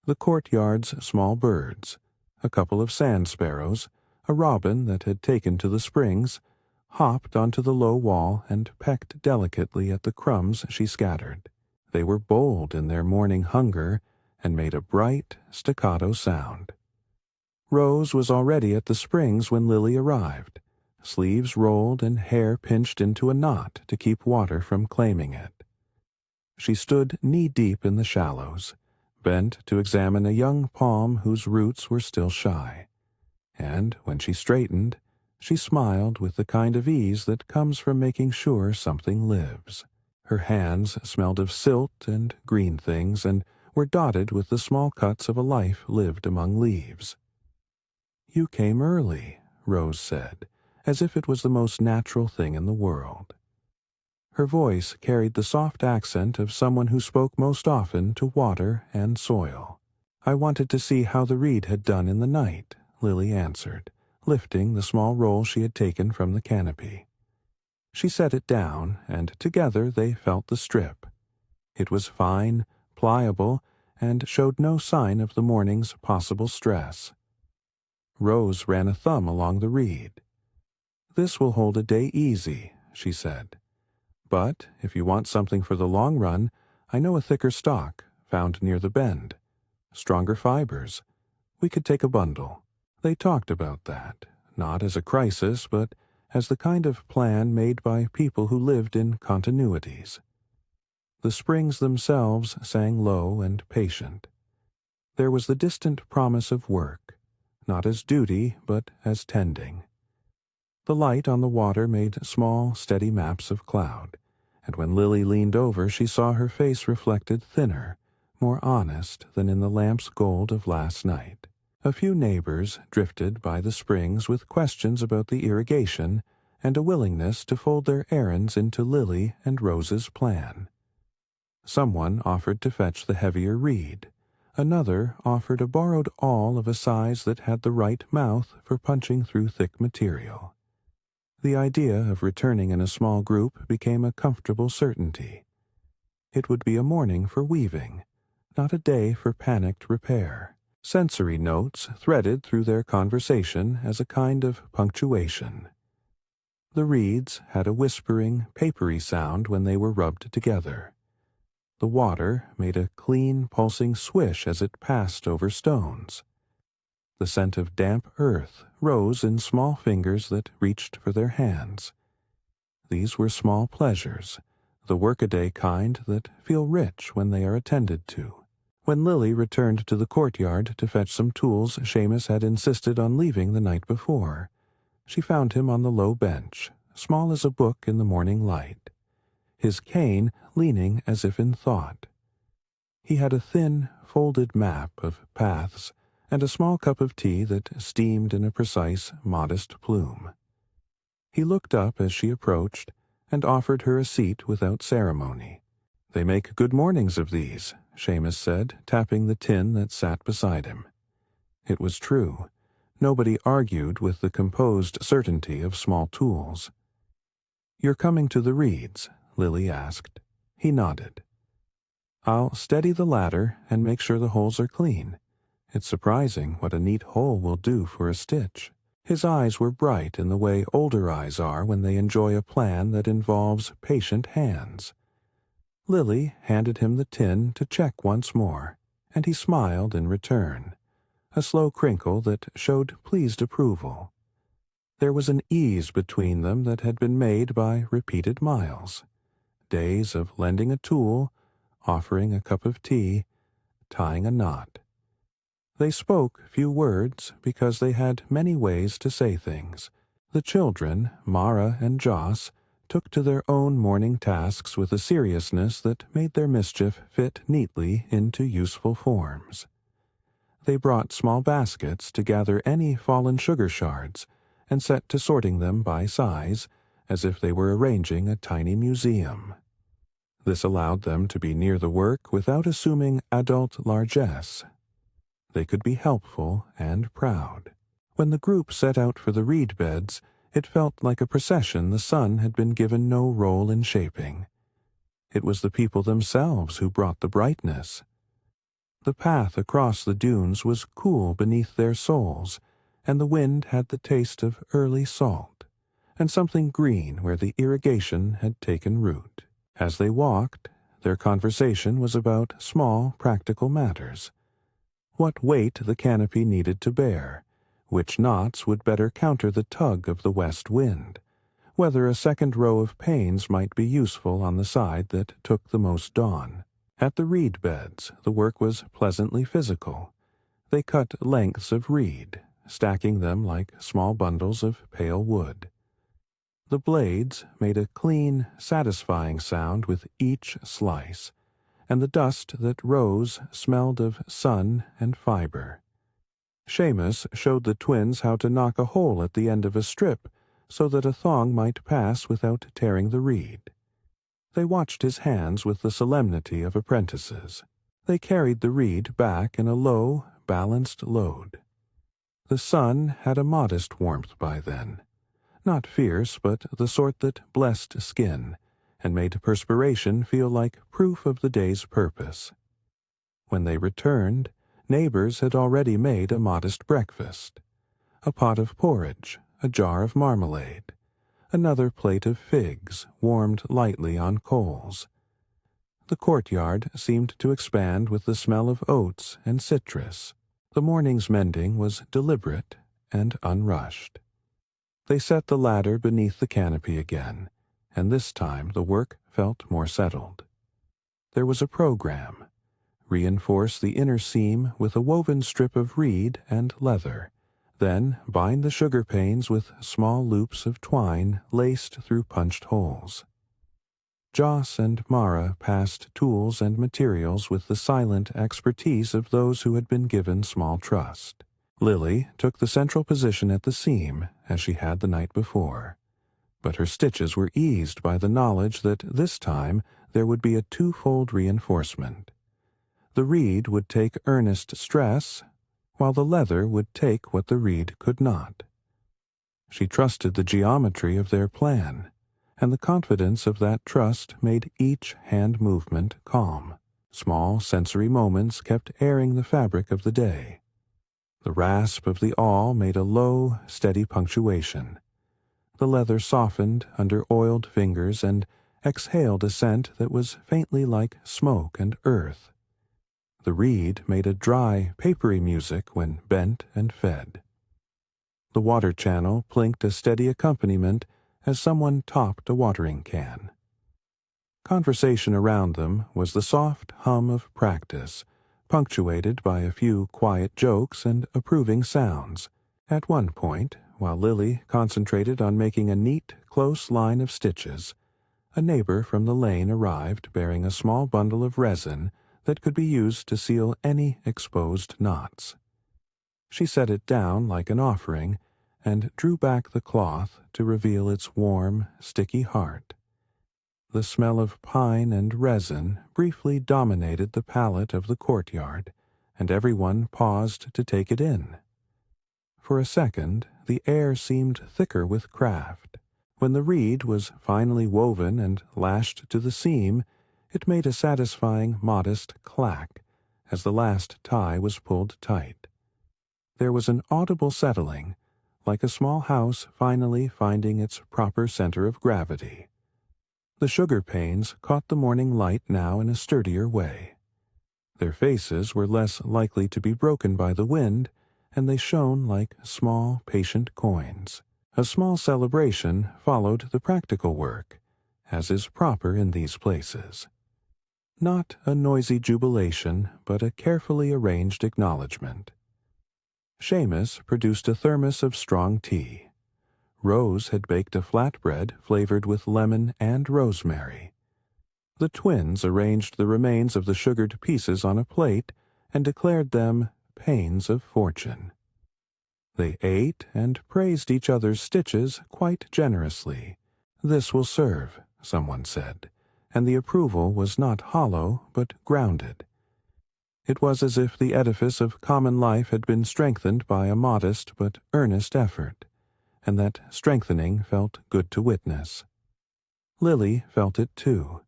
The courtyard's small birds, a couple of sand sparrows, a robin that had taken to the springs, hopped onto the low wall and pecked delicately at the crumbs she scattered. They were bold in their morning hunger and made a bright, staccato sound. Rose was already at the springs when Lily arrived, sleeves rolled and hair pinched into a knot to keep water from claiming it. She stood knee-deep in the shallows, bent to examine a young palm whose roots were still shy, and when she straightened, she smiled with the kind of ease that comes from making sure something lives. Her hands smelled of silt and green things and were dotted with the small cuts of a life lived among leaves. "You came early," Rose said, as if it was the most natural thing in the world. Her voice carried the soft accent of someone who spoke most often to water and soil. "I wanted to see how the reed had done in the night," Lily answered, lifting the small roll she had taken from the canopy. She set it down, and together they felt the strip. It was fine, pliable, and showed no sign of the morning's possible stress. Rose ran a thumb along the reed. "This will hold a day easy," she said. "But if you want something for the long run, I know a thicker stock, found near the bend. Stronger fibers. We could take a bundle." They talked about that, not as a crisis, but as the kind of plan made by people who lived in continuities. The springs themselves sang low and patient. There was the distant promise of work, not as duty, but as tending. The light on the water made small, steady maps of cloud, and when Lily leaned over she saw her face reflected thinner, more honest than in the lamp's gold of last night. A few neighbors drifted by the springs with questions about the irrigation and a willingness to fold their errands into Lily and Rose's plan. Someone offered to fetch the heavier reed. Another offered a borrowed awl of a size that had the right mouth for punching through thick material. The idea of returning in a small group became a comfortable certainty. It would be a morning for weaving, not a day for panicked repair. sensory notes threaded through their conversation as a kind of punctuation. The reeds had a whispering, papery sound when they were rubbed together. The water made a clean, pulsing swish as it passed over stones. The scent of damp earth rose in small fingers that reached for their hands. These were small pleasures, the workaday kind that feel rich when they are attended to. When Lily returned to the courtyard to fetch some tools Seamus had insisted on leaving the night before, she found him on the low bench, small as a book in the morning light, his cane leaning as if in thought. He had a thin, folded map of paths and a small cup of tea that steamed in a precise, modest plume. He looked up as she approached and offered her a seat without ceremony. "They make good mornings of these," Seamus said, tapping the tin that sat beside him. It was true. Nobody argued with the composed certainty of small tools. "You're coming to the reeds?" Lily asked. He nodded. "I'll steady the ladder and make sure the holes are clean. It's surprising what a neat hole will do for a stitch." His eyes were bright in the way older eyes are when they enjoy a plan that involves patient hands. Lily handed him the tin to check once more, and he smiled in return, a slow crinkle that showed pleased approval. There was an ease between them that had been made by repeated miles, days of lending a tool, offering a cup of tea, tying a knot. They spoke few words because they had many ways to say things. The children, Mara and Joss, took to their own morning tasks with a seriousness that made their mischief fit neatly into useful forms. They brought small baskets to gather any fallen sugar shards and set to sorting them by size, as if they were arranging a tiny museum. This allowed them to be near the work without assuming adult largesse. They could be helpful and proud. When the group set out for the reed beds, it felt like a procession the sun had been given no role in shaping. It was the people themselves who brought the brightness. The path across the dunes was cool beneath their soles, and the wind had the taste of early salt, and something green where the irrigation had taken root. As they walked, their conversation was about small, practical matters. What weight the canopy needed to bear, which knots would better counter the tug of the west wind, whether a second row of panes might be useful on the side that took the most dawn. At the reed beds, the work was pleasantly physical. They cut lengths of reed, stacking them like small bundles of pale wood. The blades made a clean, satisfying sound with each slice, and the dust that rose smelled of sun and fiber. Seamus showed the twins how to knock a hole at the end of a strip so that a thong might pass without tearing the reed. They watched his hands with the solemnity of apprentices. They carried the reed back in a low, balanced load. The sun had a modest warmth by then, not fierce, but the sort that blessed skin, and made perspiration feel like proof of the day's purpose. When they returned, neighbors had already made a modest breakfast. A pot of porridge, a jar of marmalade, another plate of figs warmed lightly on coals. The courtyard seemed to expand with the smell of oats and citrus. The morning's mending was deliberate and unrushed. They set the ladder beneath the canopy again, and this time the work felt more settled. There was a program. Reinforce the inner seam with a woven strip of reed and leather, then bind the sugar panes with small loops of twine laced through punched holes. Joss and Mara passed tools and materials with the silent expertise of those who had been given small trust. Lily took the central position at the seam, as she had the night before, but her stitches were eased by the knowledge that this time there would be a twofold reinforcement. The reed would take earnest stress, while the leather would take what the reed could not. She trusted the geometry of their plan, and the confidence of that trust made each hand movement calm. Small sensory moments kept airing the fabric of the day. The rasp of the awl made a low, steady punctuation. The leather softened under oiled fingers and exhaled a scent that was faintly like smoke and earth. The reed made a dry, papery music when bent and fed. The water channel plinked a steady accompaniment as someone topped a watering can. Conversation around them was the soft hum of practice, punctuated by a few quiet jokes and approving sounds. At one point, while Lily concentrated on making a neat, close line of stitches, a neighbor from the lane arrived bearing a small bundle of resin that could be used to seal any exposed knots. She set it down like an offering and drew back the cloth to reveal its warm, sticky heart. The smell of pine and resin briefly dominated the palate of the courtyard, and everyone paused to take it in. For a second, the air seemed thicker with craft. When the reed was finally woven and lashed to the seam, it made a satisfying, modest clack as the last tie was pulled tight. There was an audible settling, like a small house finally finding its proper center of gravity. The sugar panes caught the morning light now in a sturdier way. Their faces were less likely to be broken by the wind, and they shone like small, patient coins. A small celebration followed the practical work, as is proper in these places. Not a noisy jubilation, but a carefully arranged acknowledgement. Seamus produced a thermos of strong tea. Rose had baked a flatbread flavored with lemon and rosemary. The twins arranged the remains of the sugared pieces on a plate and declared them pains of fortune. They ate and praised each other's stitches quite generously. "This will serve," someone said, and the approval was not hollow but grounded. It was as if the edifice of common life had been strengthened by a modest but earnest effort, and that strengthening felt good to witness. Lily felt it too,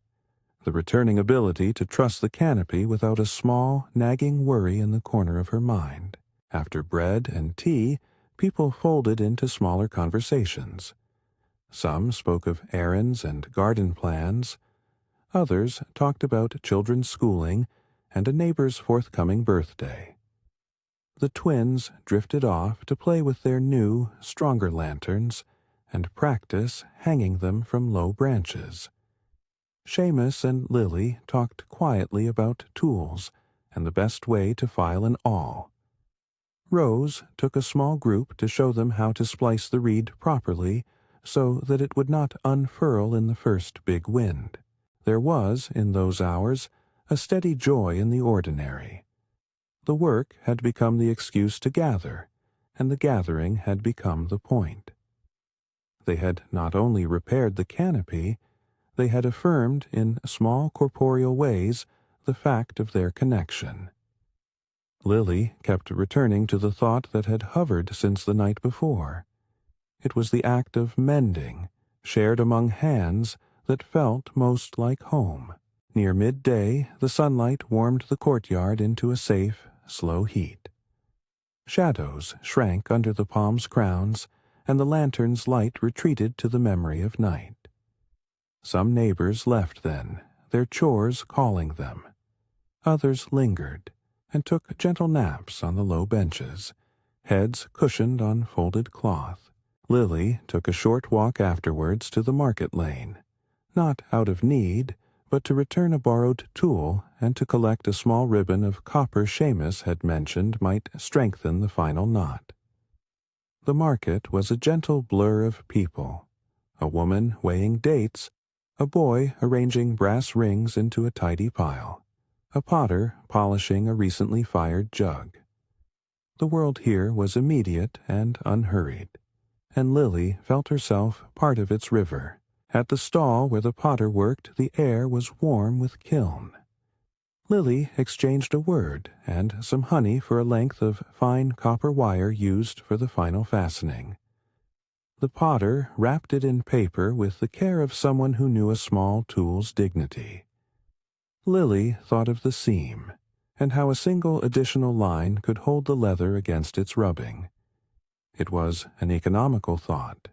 the returning ability to trust the canopy without a small, nagging worry in the corner of her mind. After bread and tea, people folded into smaller conversations. Some spoke of errands and garden plans. Others talked about children's schooling and a neighbor's forthcoming birthday. The twins drifted off to play with their new, stronger lanterns and practice hanging them from low branches. Seamus and Lily talked quietly about tools and the best way to file an awl. Rose took a small group to show them how to splice the reed properly so that it would not unfurl in the first big wind. There was, in those hours, a steady joy in the ordinary. The work had become the excuse to gather, and the gathering had become the point. They had not only repaired the canopy, they had affirmed in small corporeal ways the fact of their connection. Lily kept returning to the thought that had hovered since the night before. It was the act of mending, shared among hands, that felt most like home. Near midday, the sunlight warmed the courtyard into a safe, slow heat. Shadows shrank under the palms' crowns, and the lantern's light retreated to the memory of night. Some neighbors left then, their chores calling them. Others lingered, and took gentle naps on the low benches, heads cushioned on folded cloth. Lily took a short walk afterwards to the market lane, not out of need, but to return a borrowed tool and to collect a small ribbon of copper Seamus had mentioned might strengthen the final knot. The market was a gentle blur of people, a woman weighing dates, a boy arranging brass rings into a tidy pile, a potter polishing a recently fired jug. The world here was immediate and unhurried, and Lily felt herself part of its river. At the stall where the potter worked, the air was warm with kiln. Lily exchanged a word and some honey for a length of fine copper wire used for the final fastening. The potter wrapped it in paper with the care of someone who knew a small tool's dignity. Lily thought of the seam, and how a single additional line could hold the leather against its rubbing. It was an economical thought.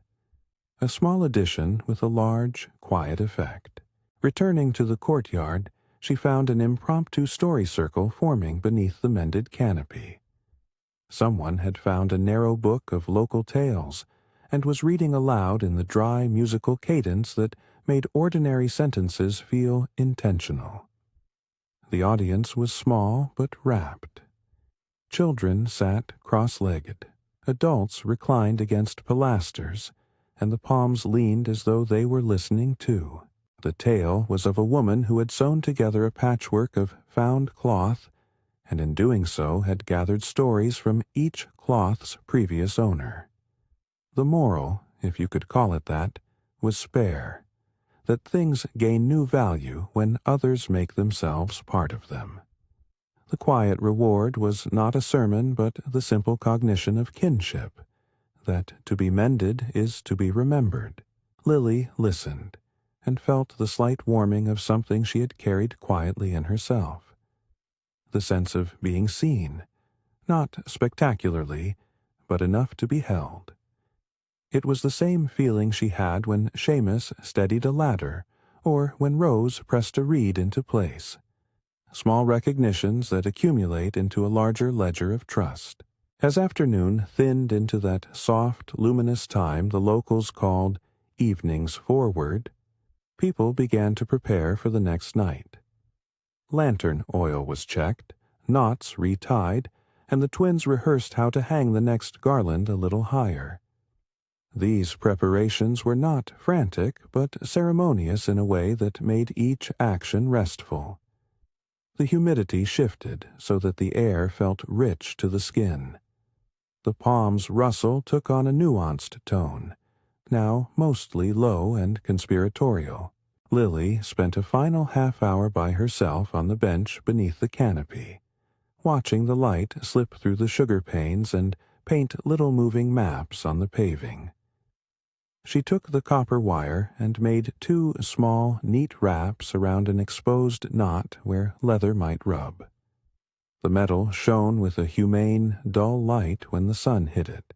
A small addition with a large, quiet effect. Returning to the courtyard, she found an impromptu story circle forming beneath the mended canopy. Someone had found a narrow book of local tales and was reading aloud in the dry musical cadence that made ordinary sentences feel intentional. The audience was small but rapt. Children sat cross-legged. Adults reclined against pilasters, and the palms leaned as though they were listening too. The tale was of a woman who had sewn together a patchwork of found cloth, and in doing so had gathered stories from each cloth's previous owner. The moral, if you could call it that, was spare, that things gain new value when others make themselves part of them. The quiet reward was not a sermon but the simple cognition of kinship, that to be mended is to be remembered. Lily listened, and felt the slight warming of something she had carried quietly in herself. The sense of being seen, not spectacularly, but enough to be held. It was the same feeling she had when Seamus steadied a ladder, or when Rose pressed a reed into place. Small recognitions that accumulate into a larger ledger of trust. As afternoon thinned into that soft, luminous time the locals called evenings forward, people began to prepare for the next night. Lantern oil was checked, knots retied, and the twins rehearsed how to hang the next garland a little higher. These preparations were not frantic, but ceremonious in a way that made each action restful. The humidity shifted so that the air felt rich to the skin. The palm's rustle took on a nuanced tone, now mostly low and conspiratorial. Lily spent a final half-hour by herself on the bench beneath the canopy, watching the light slip through the sugar panes and paint little moving maps on the paving. She took the copper wire and made 2 small, neat wraps around an exposed knot where leather might rub. The metal shone with a humane, dull light when the sun hit it.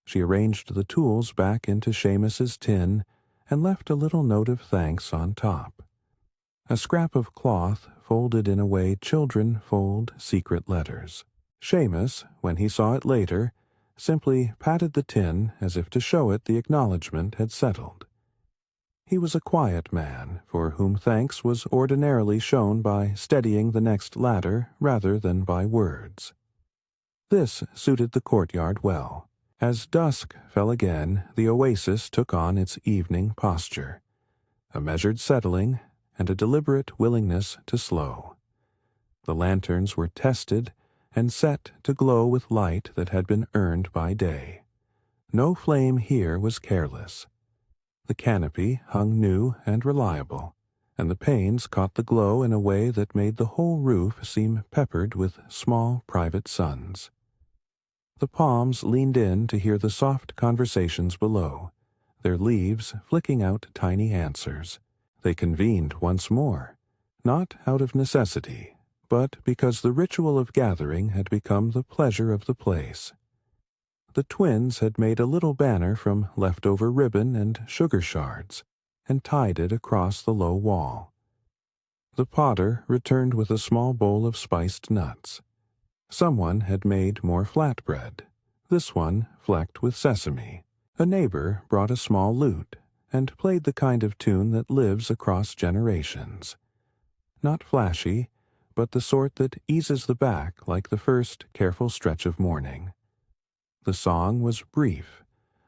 She arranged the tools back into Seamus's tin and left a little note of thanks on top. A scrap of cloth folded in a way children fold secret letters. Seamus, when he saw it later, simply patted the tin as if to show it the acknowledgment had settled. He was a quiet man, for whom thanks was ordinarily shown by steadying the next ladder rather than by words. This suited the courtyard well. As dusk fell again, the Oasis took on its evening posture, a measured settling and a deliberate willingness to slow. The lanterns were tested and set to glow with light that had been earned by day. No flame here was careless. The canopy hung new and reliable, and the panes caught the glow in a way that made the whole roof seem peppered with small private suns. The palms leaned in to hear the soft conversations below, their leaves flicking out tiny answers. They convened once more, not out of necessity, but because the ritual of gathering had become the pleasure of the place. The twins had made a little banner from leftover ribbon and sugar shards, and tied it across the low wall. The potter returned with a small bowl of spiced nuts. Someone had made more flatbread, this one flecked with sesame. A neighbor brought a small lute, and played the kind of tune that lives across generations. Not flashy, but the sort that eases the back like the first careful stretch of morning. The song was brief,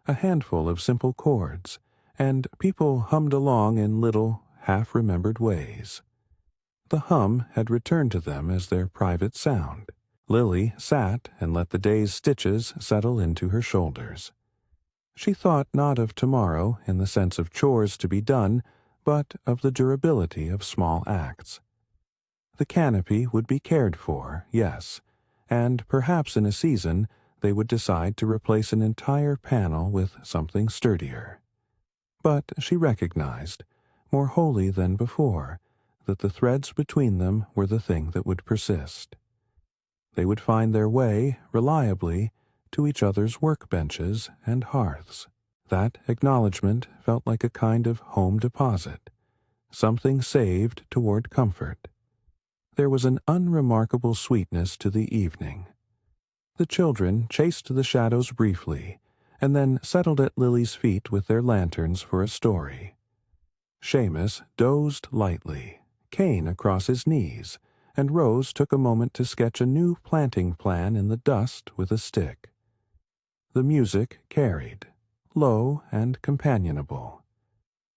a handful of simple chords, and people hummed along in little, half-remembered ways. The hum had returned to them as their private sound. Lily sat and let the day's stitches settle into her shoulders. She thought not of tomorrow in the sense of chores to be done, but of the durability of small acts. The canopy would be cared for, yes, and perhaps in a season they would decide to replace an entire panel with something sturdier. But she recognized, more wholly than before, that the threads between them were the thing that would persist. They would find their way, reliably, to each other's workbenches and hearths. That acknowledgment felt like a kind of home deposit, something saved toward comfort. There was an unremarkable sweetness to the evening. The children chased the shadows briefly, and then settled at Lily's feet with their lanterns for a story. Seamus dozed lightly, cane across his knees, and Rose took a moment to sketch a new planting plan in the dust with a stick. The music carried, low and companionable.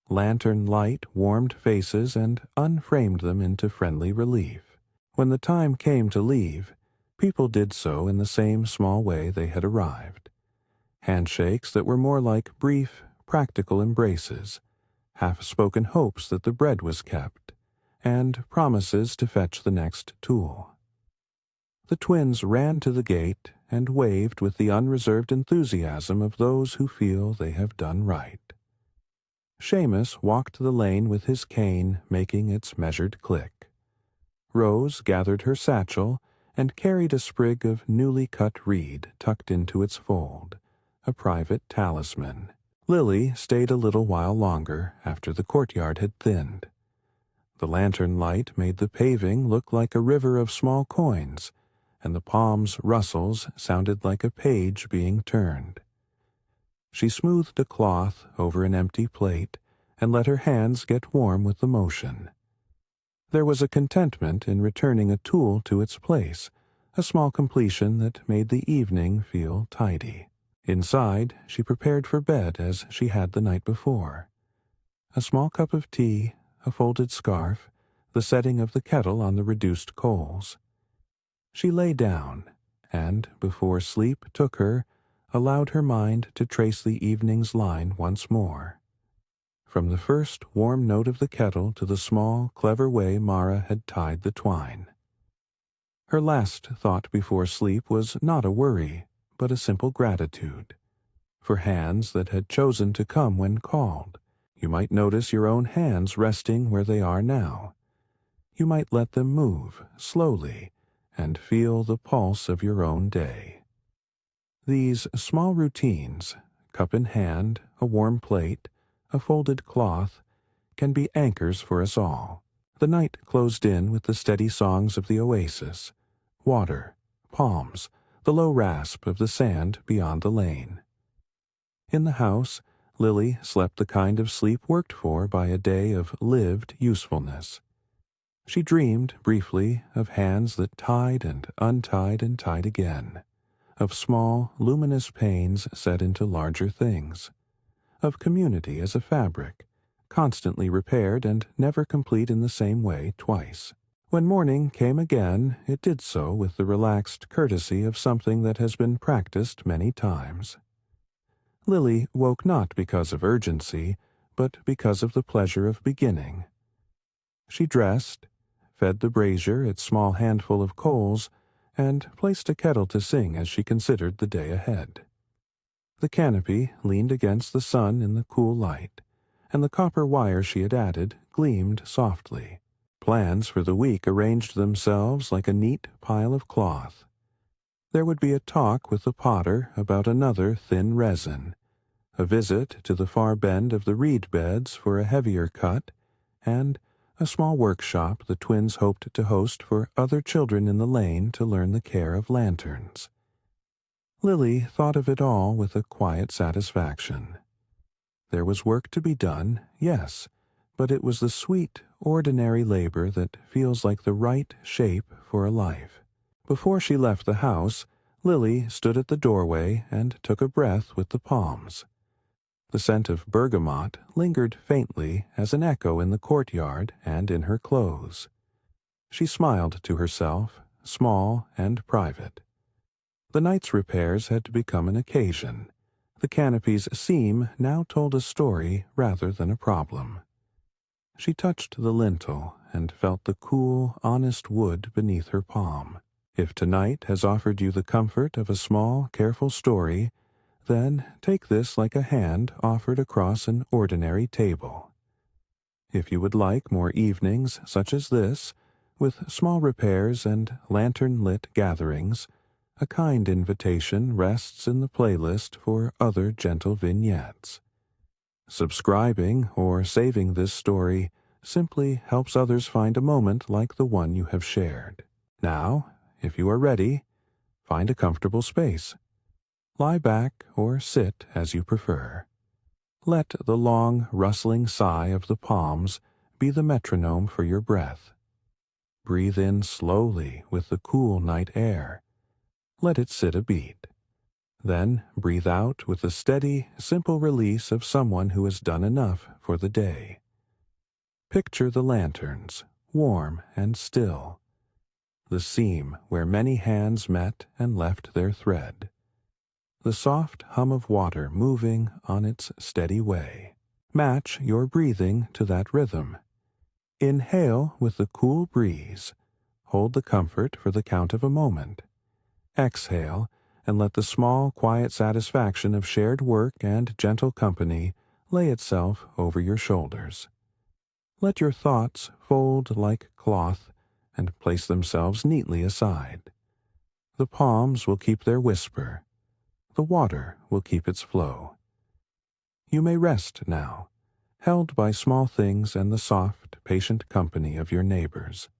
Lantern light warmed faces and unframed them into friendly relief. When the time came to leave, people did so in the same small way they had arrived. Handshakes that were more like brief, practical embraces, half-spoken hopes that the bread was kept, and promises to fetch the next tool. The twins ran to the gate and waved with the unreserved enthusiasm of those who feel they have done right. Seamus walked the lane with his cane making its measured click. Rose gathered her satchel and carried a sprig of newly cut reed tucked into its fold, a private talisman. Lily stayed a little while longer after the courtyard had thinned. The lantern light made the paving look like a river of small coins, and the palms' rustles sounded like a page being turned. She smoothed a cloth over an empty plate and let her hands get warm with the motion. There was a contentment in returning a tool to its place, a small completion that made the evening feel tidy. Inside, she prepared for bed as she had the night before. A small cup of tea, a folded scarf, the setting of the kettle on the reduced coals. She lay down, and, before sleep took her, allowed her mind to trace the evening's line once more. From the first warm note of the kettle to the small, clever way Mara had tied the twine. Her last thought before sleep was not a worry, but a simple gratitude. For hands that had chosen to come when called. You might notice your own hands resting where they are now. You might let them move, slowly, and feel the pulse of your own day. These small routines, cup in hand, a warm plate, a folded cloth, can be anchors for us all. The night closed in with the steady songs of the Oasis, water, palms, the low rasp of the sand beyond the lane. In the house, Lily slept the kind of sleep worked for by a day of lived usefulness. She dreamed, briefly, of hands that tied and tied again, of small, luminous pains set into larger things, of community as a fabric, constantly repaired and never complete in the same way twice. When morning came again, it did so with the relaxed courtesy of something that has been practiced many times. Lily woke not because of urgency, but because of the pleasure of beginning. She dressed, fed the brazier its small handful of coals, and placed a kettle to sing as she considered the day ahead. The canopy leaned against the sun in the cool light, and the copper wire she had added gleamed softly. Plans for the week arranged themselves like a neat pile of cloth. There would be a talk with the potter about another thin resin, a visit to the far bend of the reed beds for a heavier cut, and a small workshop the twins hoped to host for other children in the lane to learn the care of lanterns. Lily thought of it all with a quiet satisfaction. There was work to be done, yes, but it was the sweet, ordinary labor that feels like the right shape for a life. Before she left the house, Lily stood at the doorway and took a breath with the palms. The scent of bergamot lingered faintly as an echo in the courtyard and in her clothes. She smiled to herself, small and private. The night's repairs had become an occasion. The canopy's seam now told a story rather than a problem. She touched the lintel and felt the cool, honest wood beneath her palm. If tonight has offered you the comfort of a small, careful story, then take this like a hand offered across an ordinary table. If you would like more evenings such as this, with small repairs and lantern-lit gatherings, a kind invitation rests in the playlist for other gentle vignettes. Subscribing or saving this story simply helps others find a moment like the one you have shared. Now, if you are ready, find a comfortable space. Lie back or sit as you prefer. Let the long, rustling sigh of the palms be the metronome for your breath. Breathe in slowly with the cool night air. Let it sit a beat. Then breathe out with the steady, simple release of someone who has done enough for the day. Picture the lanterns, warm and still. The seam where many hands met and left their thread. The soft hum of water moving on its steady way. Match your breathing to that rhythm. Inhale with the cool breeze. Hold the comfort for the count of a moment. Exhale and let the small, quiet satisfaction of shared work and gentle company lay itself over your shoulders. Let your thoughts fold like cloth and place themselves neatly aside. The palms will keep their whisper. The water will keep its flow. You may rest now, held by small things and the soft, patient company of your neighbors.